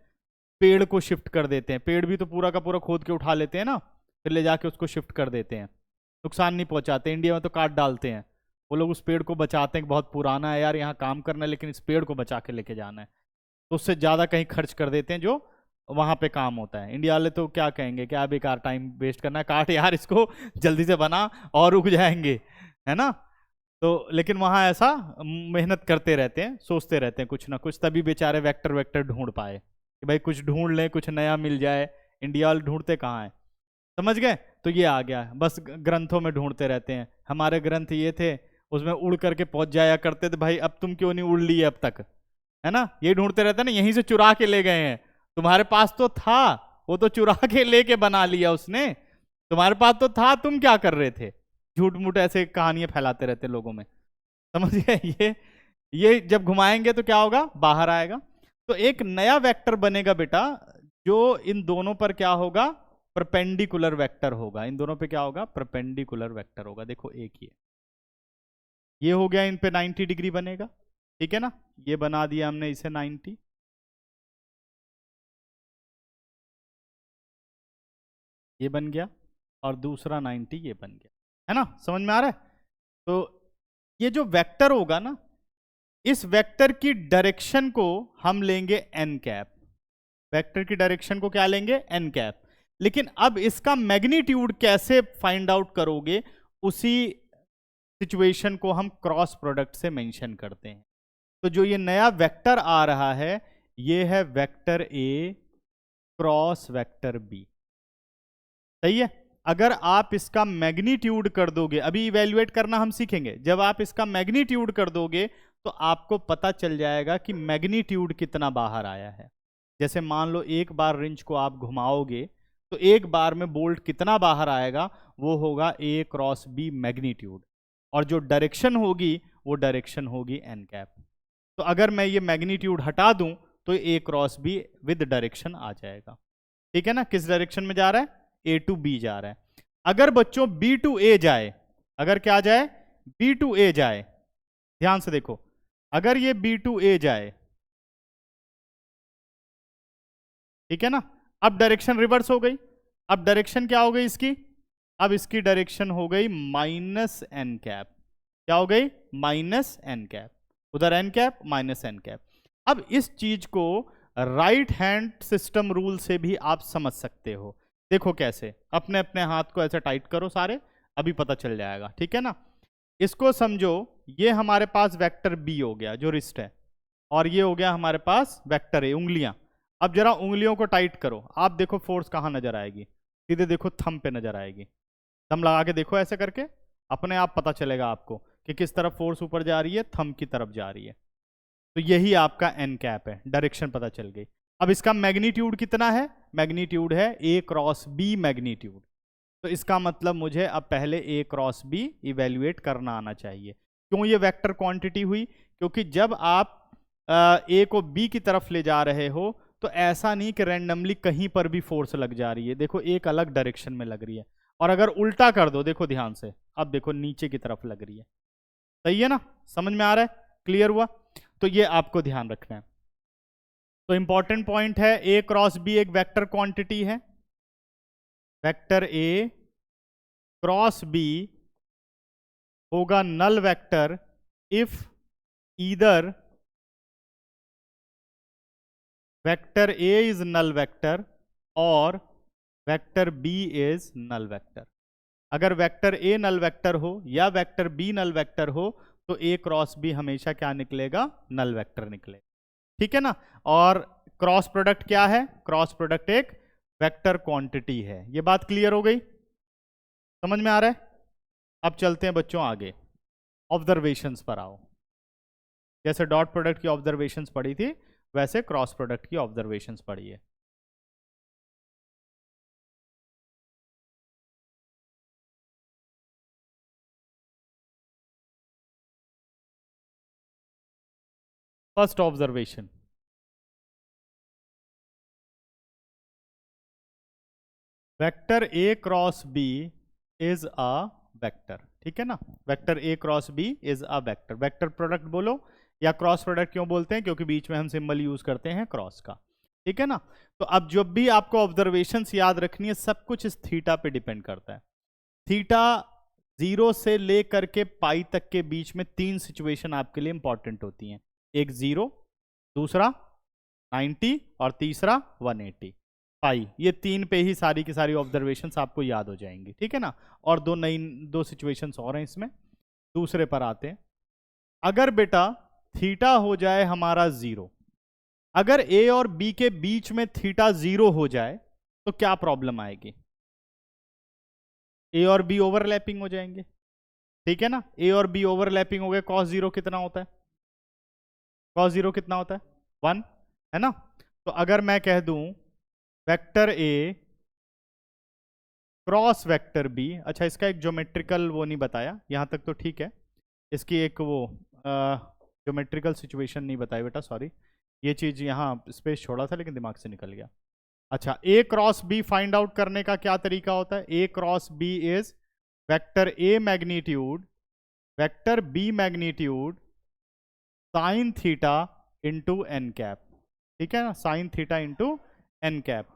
पेड़ को शिफ्ट कर देते हैं, पेड़ भी तो पूरा का पूरा खोद के उठा लेते हैं ना, फिर ले जाके उसको शिफ्ट कर देते हैं, नुकसान नहीं पहुंचाते। इंडिया में तो काट डालते हैं, वो लोग उस पेड़ को बचाते हैं, बहुत पुराना है यार, यहाँ काम करना है लेकिन इस पेड़ को बचा के लेके जाना है, तो उससे ज़्यादा कहीं खर्च कर देते हैं जो वहाँ पे काम होता है। इंडिया वाले तो क्या कहेंगे, क्या बेकार टाइम वेस्ट करना है, काट यार इसको जल्दी से बना और उग जाएंगे, है ना। तो लेकिन वहाँ ऐसा मेहनत करते रहते हैं, सोचते रहते हैं कुछ ना कुछ, तभी बेचारे वेक्टर वेक्टर ढूंढ पाए कि भाई कुछ ढूंढ लें, कुछ नया मिल जाए। इंडिया वाले ढूंढते कहाँ हैं, समझ गए। तो ये आ गया, बस ग्रंथों में ढूंढते रहते हैं। हमारे ग्रंथ ये थे, उसमें उड़ करके पहुंच जाया करते थे, भाई अब तुम क्यों नहीं उड़ लिए अब तक, है ना। ये ढूंढते रहते हैं ना, यहीं से चुरा के ले गए हैं, तुम्हारे पास तो था, वो तो चुरा के लेके बना लिया उसने, तुम्हारे पास तो था, तुम क्या कर रहे थे, झूठ मूठ ऐसे कहानियां फैलाते रहते लोगों में, समझ गए। ये जब घुमाएंगे तो क्या होगा, बाहर आएगा। तो एक नया वेक्टर बनेगा बेटा, जो इन दोनों पर क्या होगा, परपेंडिकुलर वेक्टर होगा। इन दोनों पे क्या होगा, परपेंडिकुलर वेक्टर होगा। देखो एक ये हो गया, इन पे 90 डिग्री बनेगा, ठीक है ना। ये बना दिया हमने इसे 90, ये बन गया, और दूसरा 90 ये बन गया, है ना। समझ में आ रहा है। तो ये जो वेक्टर होगा ना, इस वेक्टर की डायरेक्शन को हम लेंगे एन कैप, वेक्टर की डायरेक्शन को क्या लेंगे, एन कैप। लेकिन अब इसका मैग्नीट्यूड कैसे फाइंड आउट करोगे, उसी सिचुएशन को हम क्रॉस प्रोडक्ट से मेंशन करते हैं। तो जो ये नया वेक्टर आ रहा है, ये है vector A cross vector B, सही है। अगर आप इसका मैग्नीट्यूड कर दोगे, अभी इवेल्युएट करना हम सीखेंगे, जब आप इसका मैग्नीट्यूड कर दोगे तो आपको पता चल जाएगा कि मैग्नीट्यूड कितना बाहर आया है। जैसे मान लो एक बार रिंच को आप घुमाओगे तो एक बार में बोल्ट कितना बाहर आएगा, वो होगा ए क्रॉस बी मैग्नीट्यूड, और जो डायरेक्शन होगी वो डायरेक्शन होगी एन कैप। तो अगर मैं ये मैग्नीट्यूड हटा दूं तो ए क्रॉस बी विद डायरेक्शन आ जाएगा, ठीक है ना। किस डायरेक्शन में जा रहा है, ए टू बी जा रहा है। अगर बच्चों बी टू ए जाए, अगर क्या जाए, बी टू ए जाए, ध्यान से देखो, अगर ये बी टू ए जाए, ठीक है ना, अब डायरेक्शन रिवर्स हो गई। अब डायरेक्शन क्या हो गई इसकी, अब इसकी डायरेक्शन हो गई माइनस एन कैप। क्या हो गई, माइनस एन कैप, उधर N cap minus N cap. अब इस चीज को राइट हैंड सिस्टम रूल से भी आप समझ सकते हो। देखो कैसे, अपने अपने हाथ को ऐसे टाइट करो सारे, अभी पता चल जाएगा, ठीक है ना। इसको समझो, ये हमारे पास वेक्टर बी हो गया जो रिस्ट है, और ये हो गया हमारे पास वेक्टर ए, उंगलियां। अब जरा उंगलियों को टाइट करो, आप देखो फोर्स कहाँ नजर आएगी, सीधे देखो थंब पे नजर आएगी। थंब लगा के देखो ऐसे करके, अपने आप पता चलेगा आपको कि किस तरफ फोर्स ऊपर जा रही है, थंब की तरफ जा रही है। तो यही आपका एन कैप है, डायरेक्शन पता चल गई। अब इसका मैग्नीट्यूड कितना है, मैग्नीट्यूड है ए क्रॉस बी मैग्नीट्यूड। तो इसका मतलब मुझे अब पहले ए क्रॉस बी इवेल्युएट करना आना चाहिए। क्यों ये वेक्टर क्वांटिटी हुई, क्योंकि जब आप ए को बी की तरफ ले जा रहे हो तो ऐसा नहीं कि रैंडमली कहीं पर भी फोर्स लग जा रही है, देखो एक अलग डायरेक्शन में लग रही है। और अगर उल्टा कर दो, देखो ध्यान से, अब देखो नीचे की तरफ लग रही है। सही है ना, समझ में आ रहा है, क्लियर हुआ? तो ये आपको ध्यान रखना है। तो इंपॉर्टेंट पॉइंट है, ए क्रॉस बी एक वेक्टर क्वांटिटी है। वेक्टर ए क्रॉस बी होगा null vector if either vector A is null vector और vector B is null vector. अगर वेक्टर ए नल वेक्टर हो या वेक्टर बी नल वेक्टर हो तो ए cross B हमेशा क्या निकलेगा? नल वेक्टर निकलेगा। ठीक है ना? और क्रॉस प्रोडक्ट क्या है? क्रॉस प्रोडक्ट एक वेक्टर क्वांटिटी है। ये बात क्लियर हो गई, समझ में आ रहा है? अब चलते हैं बच्चों आगे, ऑब्जर्वेशंस पर आओ। जैसे डॉट प्रोडक्ट की ऑब्जर्वेशंस पढ़ी थी वैसे क्रॉस प्रोडक्ट की ऑब्जर्वेशंस पढ़िए। First observation, vector A cross B is a vector. ठीक है ना? Vector A cross B is a vector. Vector product बोलो या क्रॉस प्रोडक्ट क्यों बोलते हैं? क्योंकि बीच में हम सिंबल यूज करते हैं क्रॉस का। ठीक है ना? तो अब जब भी आपको ऑब्जर्वेशंस याद रखनी है, सब कुछ इस थीटा पे डिपेंड करता है। थीटा 0 से लेकर के पाई तक के बीच में 3 सिचुएशन आपके लिए इंपॉर्टेंट होती हैं। एक 0, दूसरा 90 और तीसरा 180 पाई। ये 3 पे ही सारी की सारी ऑब्जर्वेशंस आपको याद हो जाएंगी। ठीक है ना? और दो सिचुएशंस और हैं इसमें। दूसरे पर आते हैं। अगर बेटा थीटा हो जाए हमारा 0, अगर ए और बी के बीच में थीटा 0 हो जाए तो क्या प्रॉब्लम आएगी? ए और बी ओवरलैपिंग हो जाएंगे। ठीक है ना? ए और बी ओवरलैपिंग हो गए। कॉस 0 कितना होता है? कॉस 0 कितना होता है? 1, है ना? तो अगर मैं कह दूं vector A cross vector B, अच्छा इसका एक ज्योमेट्रिकल वो नहीं बताया, यहां तक तो ठीक है। इसकी एक वो ज्योमेट्रिकल सिचुएशन नहीं बताई बेटा, सॉरी, ये चीज यहाँ स्पेस छोड़ा था लेकिन दिमाग से निकल गया। अच्छा, A cross B find out करने का क्या तरीका होता है? A cross B is vector A magnitude vector B magnitude sine theta into N cap. ठीक है ना? Sine theta into N cap.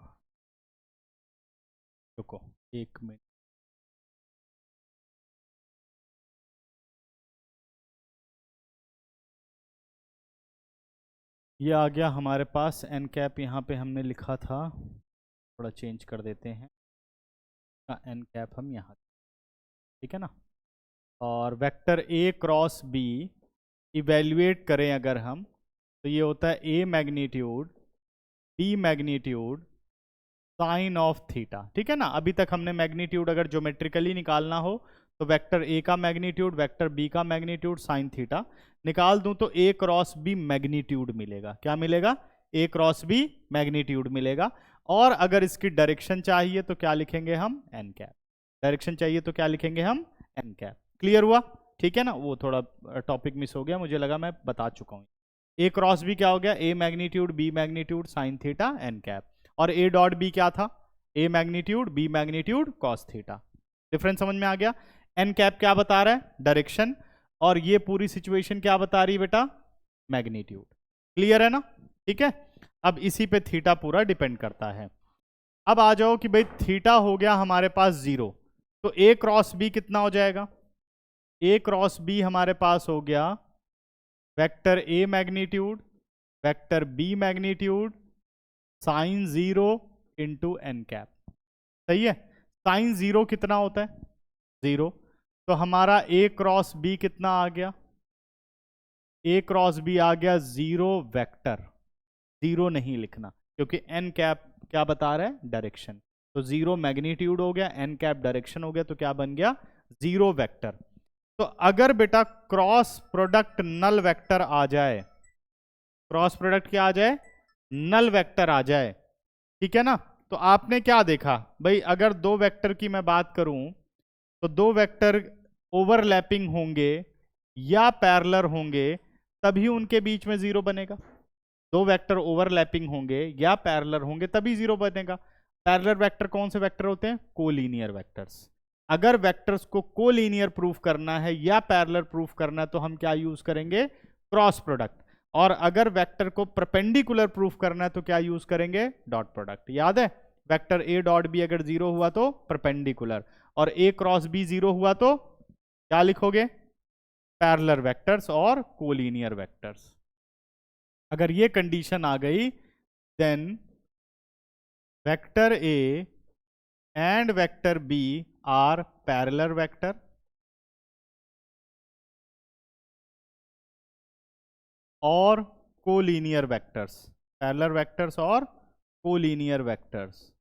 रुको 1 मिनट, ये आ गया हमारे पास एन कैप। यहाँ पे हमने लिखा था, थोड़ा चेंज कर देते हैं, एन कैप हम यहाँ, ठीक है ना? और vector A cross B evaluate करें अगर हम, तो ये होता है A magnitude B magnitude sine of theta. ठीक है ना? अभी तक हमने मैग्नीट्यूड अगर ज्योमेट्रिकली निकालना हो तो वेक्टर ए का मैग्नीट्यूड वेक्टर बी का मैग्नीट्यूड साइन थीटा निकाल दूं तो ए क्रॉस बी मैग्नीट्यूड मिलेगा। क्या मिलेगा? ए क्रॉस बी मैग्नीट्यूड मिलेगा। और अगर इसकी डायरेक्शन चाहिए तो क्या लिखेंगे हम? N cap. डायरेक्शन चाहिए तो क्या लिखेंगे हम? N cap. क्लियर हुआ? ठीक है ना? वो थोड़ा टॉपिक मिस हो गया, मुझे लगा मैं बता चुका हूं। ए क्रॉस बी क्या हो गया? A magnitude B magnitude sine theta N cap. और ए डॉट बी क्या था? A magnitude B magnitude cos theta. Difference समझ में आ गया? एन कैप क्या बता रहा है? डायरेक्शन। और ये पूरी सिचुएशन क्या बता रही है बेटा? मैग्नीट्यूड। क्लियर है ना? ठीक है। अब इसी पे थीटा पूरा डिपेंड करता है। अब आ जाओ कि भाई थीटा हो गया हमारे पास 0, तो ए क्रॉस बी कितना हो जाएगा? ए क्रॉस बी हमारे पास हो गया vector A magnitude vector B magnitude sine 0 into N cap. सही है? साइन 0 कितना होता है? 0। तो हमारा ए क्रॉस बी कितना आ गया? ए क्रॉस बी आ गया 0 वेक्टर। 0 नहीं लिखना क्योंकि एन कैप क्या बता रहा है? डायरेक्शन। तो 0 मैग्नीट्यूड हो गया, एन कैप डायरेक्शन हो गया, तो क्या बन गया? 0 वेक्टर। तो अगर बेटा क्रॉस प्रोडक्ट नल वेक्टर आ जाए, क्रॉस प्रोडक्ट क्या आ जाए? नल वेक्टर आ जाए, ठीक है ना? तो आपने क्या देखा भाई? अगर दो वेक्टर की मैं बात करूं तो दो वेक्टर ओवरलैपिंग होंगे या पैरेलल होंगे तभी उनके बीच में 0 बनेगा। दो वेक्टर ओवरलैपिंग होंगे या पैरेलल होंगे तभी 0 बनेगा। पैरेलल वेक्टर कौन से वेक्टर होते हैं? Collinear vectors. अगर वेक्टर्स को कोलिनियर प्रूफ करना है या पैरेलल प्रूफ करना है तो हम क्या यूज करेंगे? Cross product. और अगर वेक्टर को परपेंडिकुलर प्रूफ करना है तो क्या यूज करेंगे? Dot product. याद है, वेक्टर ए डॉट बी अगर जीरो हुआ तो परपेंडिकुलर, और ए क्रॉस बी जीरो हुआ तो क्या लिखोगे? पैरेलल वेक्टर्स और कोलिनियर वेक्टर्स। अगर ये कंडीशन आ गई then vector A and vector B are parallel vector और कोलिनियर वेक्टर्स, पैरेलल वेक्टर्स और कोलिनियर वेक्टर्स।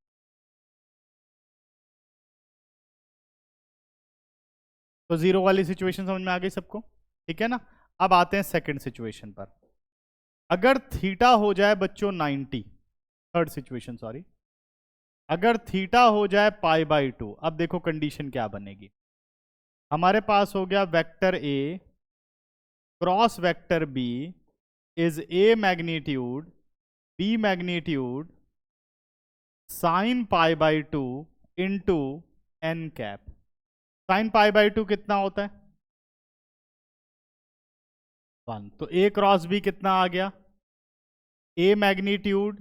तो जीरो वाली सिचुएशन समझ में आ गई सबको? ठीक है ना। अब आते हैं सेकंड सिचुएशन पर। अगर थीटा हो जाए बच्चों 90, थर्ड सिचुएशन सॉरी, अगर थीटा हो जाए π/2, अब देखो कंडीशन क्या बनेगी। हमारे पास हो गया vector A cross vector B is A magnitude B magnitude sine π/2 into N cap. Sine π/2 कितना होता है? 1। तो ए क्रॉस बी कितना आ गया? A magnitude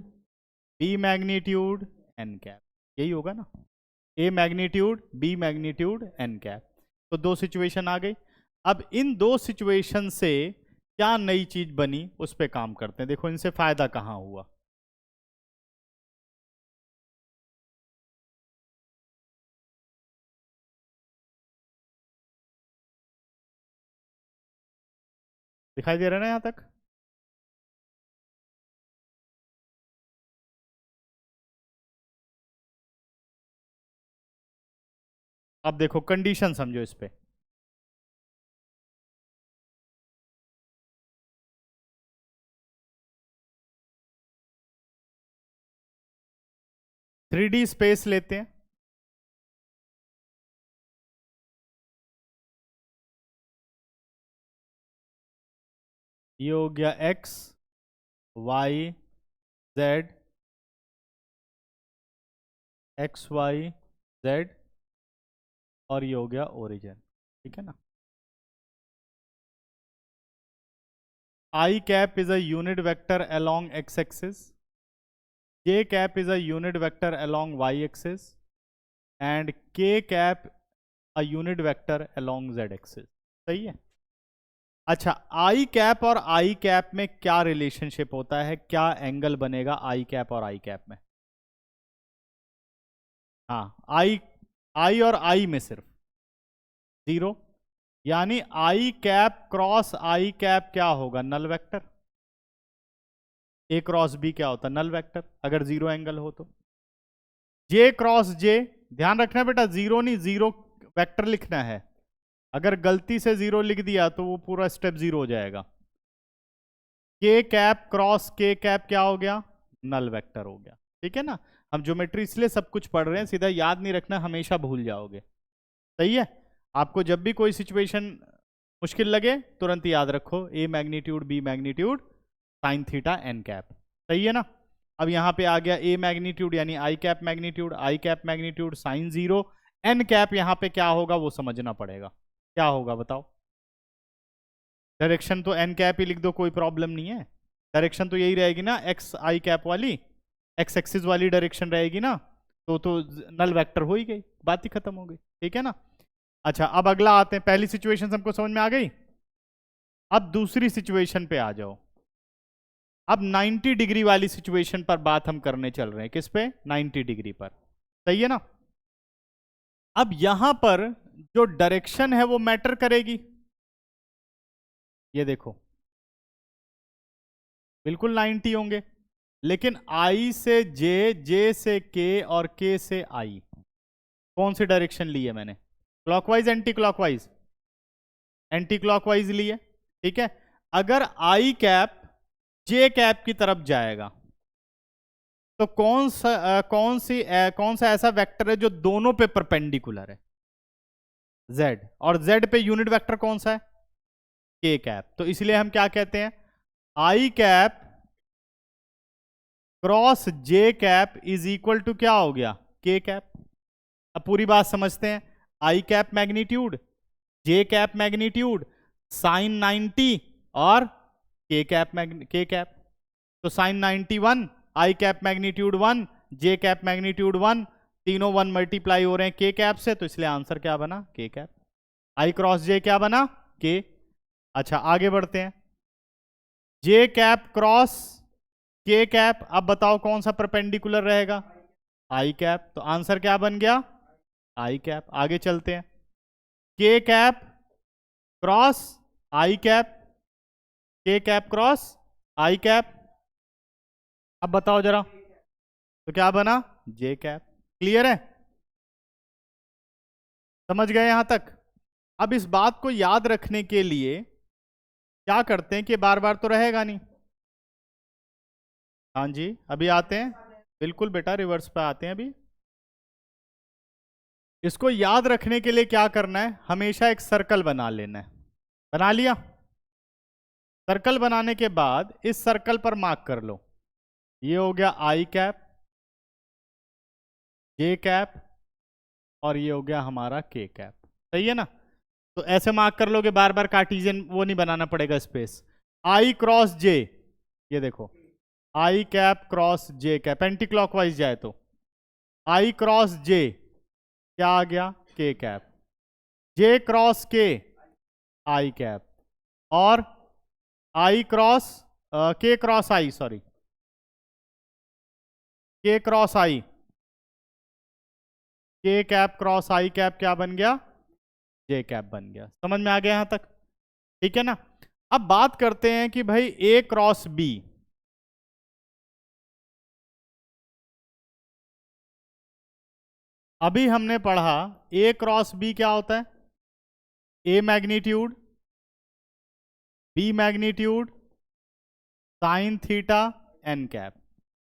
B magnitude n cap, यही होगा ना? A magnitude B magnitude n cap. तो दो सिचुएशन आ गई। अब इन दो सिचुएशन से क्या नई चीज बनी उस पर काम करते हैं। देखो इनसे फायदा कहां हुआ। दिखाई दे रहा है ना यहां तक? अब देखो कंडीशन समझो इस पे। थ्री डी स्पेस लेते हैं। ये हो गया X Y Z, X Y Z, और ये हो गया ओरिजिन। ठीक है ना। I cap is a unit vector along X axis, J cap is a unit vector along Y axis, and K cap a unit vector along Z axis. सही है। अच्छा, आई कैप और आई कैप में क्या रिलेशनशिप होता है, क्या एंगल बनेगा आई कैप और आई कैप में? हाँ, आई और आई में सिर्फ जीरो, यानी I cap cross I cap क्या होगा? Null vector. A cross B क्या होता है? नल वेक्टर, अगर जीरो एंगल हो तो। जे क्रॉस जे, ध्यान रखना बेटा, जीरो नहीं, जीरो वेक्टर लिखना है। अगर गलती से जीरो लिख दिया तो वो पूरा स्टेप जीरो हो जाएगा। के कैप क्रॉस के कैप क्या हो गया? नल वेक्टर हो गया। ठीक है ना। हम ज्योमेट्री इसलिए सब कुछ पढ़ रहे हैं, सीधा याद नहीं रखना, हमेशा भूल जाओगे। सही है। आपको जब भी कोई सिचुएशन मुश्किल लगे तुरंत याद रखो A magnitude B magnitude sine theta N cap. सही है ना। अब यहां पे आ गया ए मैग्नीट्यूड यानी I cap magnitude sine zero, n cap यहां पे क्या होगा वो समझना पड़ेगा। क्या होगा बताओ? डायरेक्शन तो एन कैप ही लिख दो, कोई प्रॉब्लम नहीं है। डायरेक्शन तो यही रहेगी ना, एक्स आई कैप वाली, एक्स एक्सिस वाली डायरेक्शन रहेगी ना। तो नल वेक्टर हो ही गई, बात ही खत्म हो गई। ठीक है ना। अच्छा, अब अगला आते हैं। पहली सिचुएशन हमको समझ में आ गई। अब दूसरी सिचुएशन पे आ जाओ। अब 90 डिग्री वाली सिचुएशन पर बात हम करने चल रहे हैं। किस पे? 90 डिग्री पर। सही है ना। अब यहां पर जो डायरेक्शन है वो मैटर करेगी। ये देखो बिल्कुल 90 होंगे, लेकिन आई से जे, जे से के और के से आई, कौन सी डायरेक्शन ली है मैंने? Clockwise anti clockwise? Anti clockwise ली है। ठीक है। अगर आई कैप जे कैप की तरफ जाएगा तो कौन सा ऐसा वेक्टर है जो दोनों पे परपेंडिकुलर है? Z। और Z पे यूनिट वेक्टर कौन सा है? K cap. तो इसलिए हम क्या कहते हैं? I cap cross J cap is equal to क्या हो गया? K cap. अब पूरी बात समझते हैं। I cap magnitude, J cap magnitude, sine 90 और के कैप। तो sine 91, I cap magnitude 1, J cap magnitude 1, तीनों 1 मल्टीप्लाई हो रहे हैं के कैप से, तो इसलिए आंसर क्या बना? के कैप। आई क्रॉस जे क्या बना? के। अच्छा आगे बढ़ते हैं, जे कैप क्रॉस के कैप, अब बताओ कौन सा परपेंडिकुलर रहेगा? आई कैप, तो आंसर क्या बन गया? आई कैप। आगे चलते हैं, के कैप क्रॉस आई कैप, के कैप क्रॉस आई कैप, अब बताओ जरा, तो क्या बना? जे कैप। क्लियर है? समझ गए यहां तक? अब इस बात को याद रखने के लिए क्या करते हैं कि बार बार तो रहेगा नहीं। हाँ जी, अभी आते हैं, बिल्कुल बेटा रिवर्स पे आते हैं अभी। इसको याद रखने के लिए क्या करना है? हमेशा एक सर्कल बना लेना है। बना लिया? सर्कल बनाने के बाद इस सर्कल पर मार्क कर लो, ये हो गया आई कैप, जे कैप, और ये हो गया हमारा के कैप। सही है ना? तो ऐसे मार्क कर लोगे, बार बार कार्टेशियन वो नहीं बनाना पड़ेगा स्पेस। आई क्रॉस जे, ये देखो आई cap cross J cap, anti clockwise जाए तो आई क्रॉस जे क्या आ गया? के कैप। जे क्रॉस के आई कैप, और आई क्रॉस के क्रॉस आई, सॉरी के क्रॉस आई, के कैप क्रॉस आई कैप क्या बन गया? जे कैप बन गया। समझ में आ गया यहां तक? ठीक है ना? अब बात करते हैं कि भाई ए क्रॉस बी, अभी हमने पढ़ा ए क्रॉस बी क्या होता है? A magnitude, B magnitude, sine theta N cap.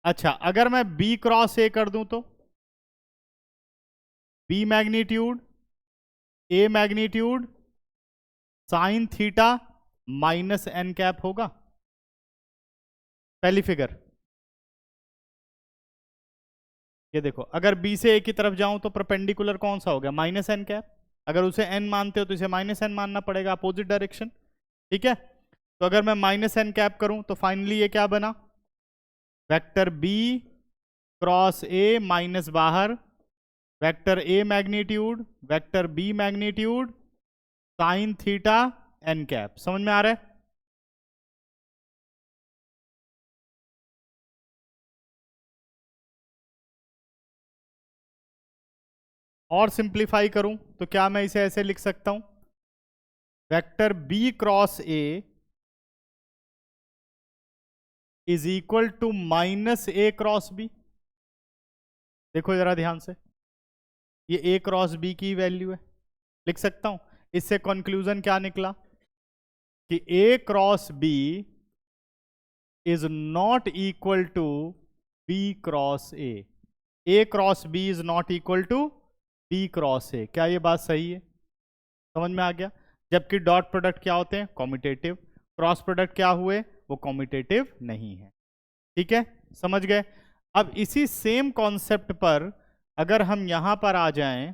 अच्छा अगर मैं बी क्रॉस ए कर दूं तो B magnitude, A magnitude, sine theta minus N cap होगा। पहली फिगर ये देखो, अगर बी से ए की तरफ जाऊं तो परपेंडिकुलर कौन सा हो गया? Minus N cap. अगर उसे एन मानते हो तो इसे माइनस एन मानना पड़ेगा, अपोजिट डायरेक्शन। ठीक है, तो अगर मैं माइनस एन कैप करूं तो फाइनली ये क्या बना? Vector B cross A minus बाहर, vector A magnitude, vector B magnitude, sine theta N cap. समझ में आ रहा है? और सिंप्लीफाई करूं तो क्या मैं इसे ऐसे लिख सकता हूं? Vector B cross A is equal to minus A cross B. देखो जरा ध्यान से, ये ए क्रॉस बी की वैल्यू है, लिख सकता हूं। इससे कंक्लूजन क्या निकला कि A cross B is not equal to B cross A. A cross B is not equal to B cross A. क्या ये बात सही है? समझ में आ गया? जबकि डॉट प्रोडक्ट क्या होते हैं? कॉम्यूटेटिव। क्रॉस प्रोडक्ट क्या हुए? वो कॉम्यूटेटिव नहीं है। ठीक है, समझ गए? अब इसी सेम कॉन्सेप्ट पर अगर हम यहां पर आ जाएं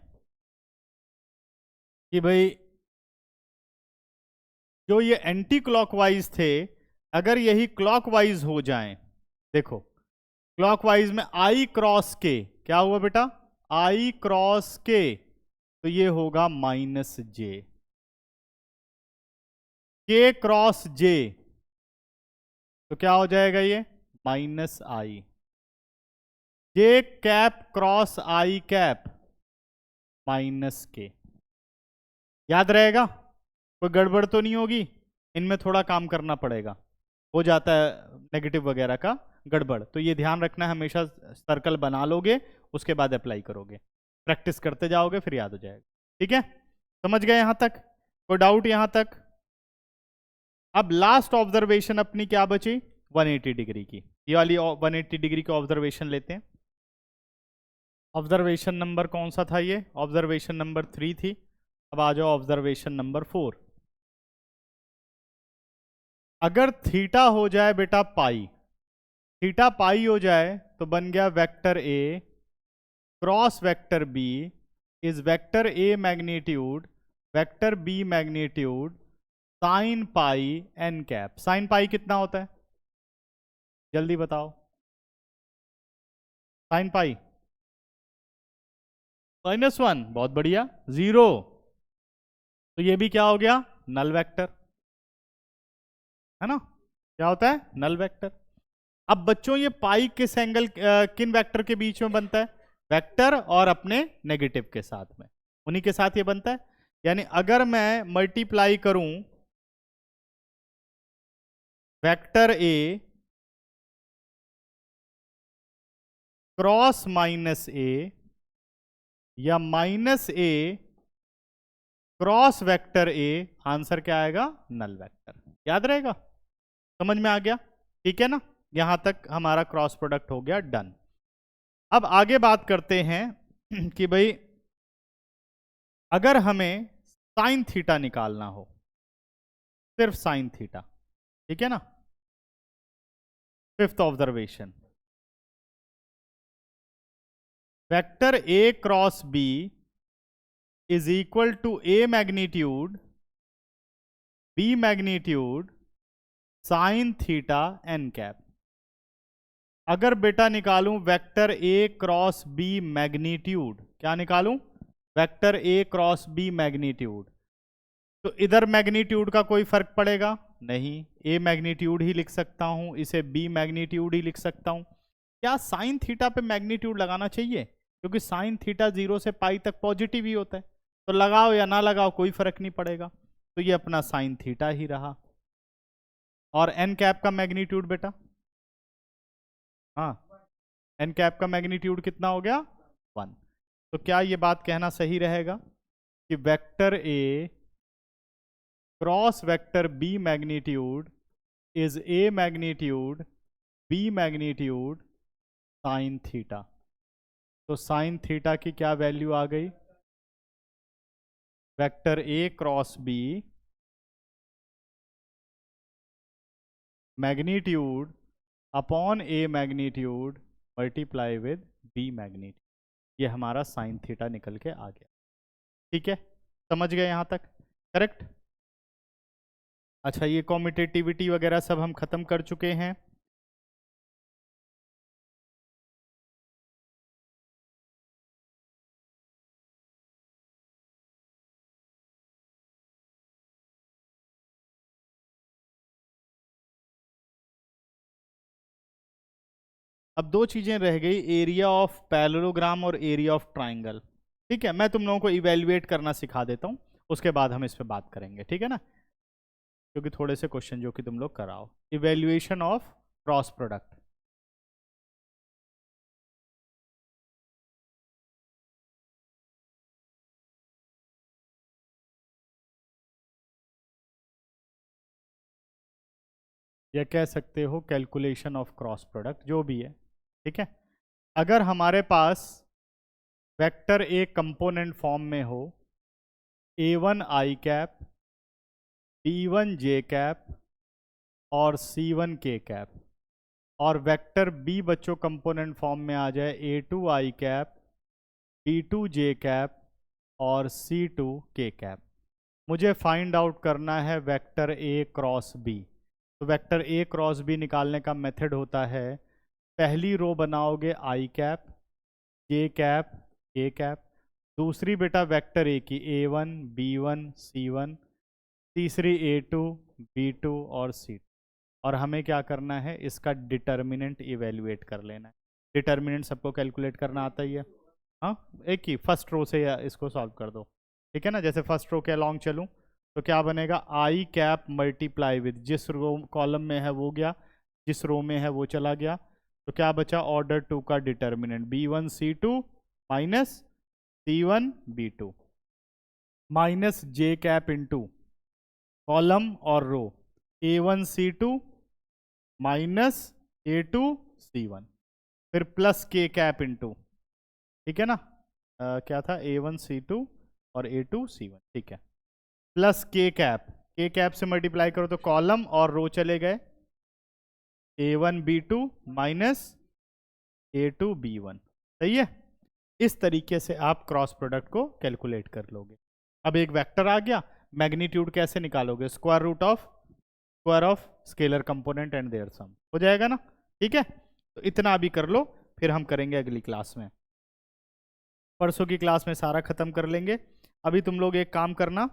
कि भाई जो ये एंटी क्लॉकवाइज थे, अगर यही क्लॉकवाइज हो जाएं, देखो क्लॉकवाइज में आई क्रॉस के क्या हुआ बेटा? आई क्रॉस के, तो ये होगा माइनस जे। के क्रॉस जे तो क्या हो जाएगा? ये minus I. J cap cross I cap minus के। याद रहेगा? कोई गड़बड़ तो नहीं होगी? इनमें थोड़ा काम करना पड़ेगा, हो जाता है नेगेटिव वगैरह का गड़बड़, तो ये ध्यान रखना है। हमेशा सर्कल बना लोगे, उसके बाद अप्लाई करोगे, प्रैक्टिस करते जाओगे, फिर याद हो जाएगा। ठीक है, समझ गए यहां तक? कोई डाउट यहां तक? अब लास्ट ऑब्जर्वेशन अपनी क्या बची? 180 डिग्री की। ये वाली 180 डिग्री की ऑब्जर्वेशन लेते हैं। ऑब्जर्वेशन नंबर कौन सा था? ये ऑब्जर्वेशन नंबर 3 थी। अब आ जाओ ऑब्जर्वेशन नंबर 4। अगर थीटा हो जाए बेटा पाई, थीटा पाई हो जाए तो बन गया vector A cross vector B is vector A magnitude vector B magnitude sine pi N cap. Sine pi कितना होता है, जल्दी बताओ। साइन पाई -1, बहुत बढ़िया। 0, तो ये भी क्या हो गया, नल वेक्टर, है ना। क्या होता है, नल वेक्टर। अब बच्चों ये पाई किस एंगल किन वेक्टर के बीच में बनता है, वेक्टर और अपने नेगेटिव के साथ में, उन्हीं के साथ ये बनता है। यानी अगर मैं मल्टीप्लाई करूं वेक्टर ए क्रॉस माइनस ए या minus A cross vector A, answer क्या आएगा, नल वेक्टर। याद रहेगा, समझ में आ गया, ठीक है ना। यहां तक हमारा क्रॉस प्रोडक्ट हो गया, डन। अब आगे बात करते हैं कि भाई अगर हमें साइन थीटा निकालना हो, सिर्फ साइन थीटा, ठीक है ना। Fifth observation, vector A cross B is equal to A magnitude B magnitude sine theta N cap. अगर बेटा निकालूं vector A cross B magnitude, क्या निकालूं, vector A cross B magnitude, तो इधर मैग्नीट्यूड का कोई फर्क पड़ेगा नहीं, ए मैग्नीट्यूड ही लिख सकता हूं, इसे बी मैग्नीट्यूड ही लिख सकता हूं। क्या साइन थीटा पे मैग्नीट्यूड लगाना चाहिए, क्योंकि साइन थीटा 0 से पाई तक पॉजिटिव ही होता है, तो लगाओ या ना लगाओ कोई फर्क नहीं पड़ेगा, तो ये अपना साइन थीटा ही रहा। और एन कैप का मैग्नीट्यूड बेटा, हाँ, एन कैप का मैग्नीट्यूड कितना हो गया, 1। तो क्या ये बात कहना सही रहेगा कि vector A cross vector B magnitude is A magnitude B magnitude sine theta. तो साइन थीटा की क्या वैल्यू आ गई, vector A cross B magnitude upon A magnitude multiply with B magnitude, ये हमारा साइन थीटा निकल के आ गया। ठीक है, समझ गए यहां तक, करेक्ट। अच्छा, ये कॉम्यूटेटिविटी वगैरह सब हम खत्म कर चुके हैं। अब दो चीजें रह गई, एरिया ऑफ पैरेललोग्राम और एरिया ऑफ ट्राइंगल। ठीक है, मैं तुम लोगों को इवेल्युएट करना सिखा देता हूं, उसके बाद हम इस पे बात करेंगे, ठीक है ना, क्योंकि थोड़े से क्वेश्चन जो कि तुम लोग कराओ, इवेल्युएशन ऑफ क्रॉस प्रोडक्ट। या कह सकते हो कैलकुलेशन ऑफ क्रॉस प्रोडक्ट, जो भी है, ठीक है। अगर हमारे पास वेक्टर ए कंपोनेंट फॉर्म में हो, A1 आई कैप, B1 जे कैप और C1 के कैप, और वेक्टर बी बच्चों कंपोनेंट फॉर्म में आ जाए A2 आई कैप, B2 जे कैप और C2 के कैप। मुझे फाइंड आउट करना है वेक्टर ए क्रॉस बी। तो वेक्टर ए क्रॉस बी निकालने का मेथड होता है, पहली रो बनाओगे आई कैप, जे कैप, के कैप, दूसरी बेटा वेक्टर ए की A1 B1 C1, तीसरी A2 B2 और C2, और हमें क्या करना है, इसका डिटर्मिनेंट इवेल्युएट कर लेना है। डिटर्मिनेंट सबको कैलकुलेट करना आता ही है, हाँ, एक ही फर्स्ट रो से या इसको सॉल्व कर दो, ठीक है ना। जैसे फर्स्ट रो के अलॉन्ग चलूं तो क्या बनेगा, आई कैप मल्टीप्लाई विद, जिस रो कॉलम में है वो गया, जिस रो में है वो चला गया, तो क्या बचा, ऑर्डर 2 का determinant B1 C2 minus C1 B2 minus J cap into column और row A1 C2 minus A2 C1, फिर प्लस के कैप इंटू, ठीक है ना, क्या था, A1 C2 और A2 C1, ठीक है, प्लस के कैप से मल्टीप्लाई करो तो कॉलम और रो चले गए, A1 B2 minus A2 B1, सही है। इस तरीके से आप क्रॉस प्रोडक्ट को कैलकुलेट कर लोगे। अब एक वेक्टर आ गया, मैग्नीट्यूड कैसे निकालोगे? Square of scalar component and their sum, हो जाएगा ना? ठीक है, तो इतना अभी कर लो, फिर हम करेंगे अगली क्लास में। परसों की क्लास में सारा खत्म कर लेंगे। अभी तुम लोग एक काम करना,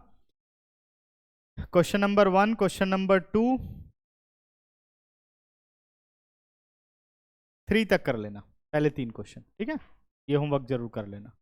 क्वेश्चन नंबर 1, क्वेश्चन नंबर 2, 3 तक कर लेना, पहले 3 क्वेश्चन, ठीक है? ये होमवर्क जरूर कर लेना।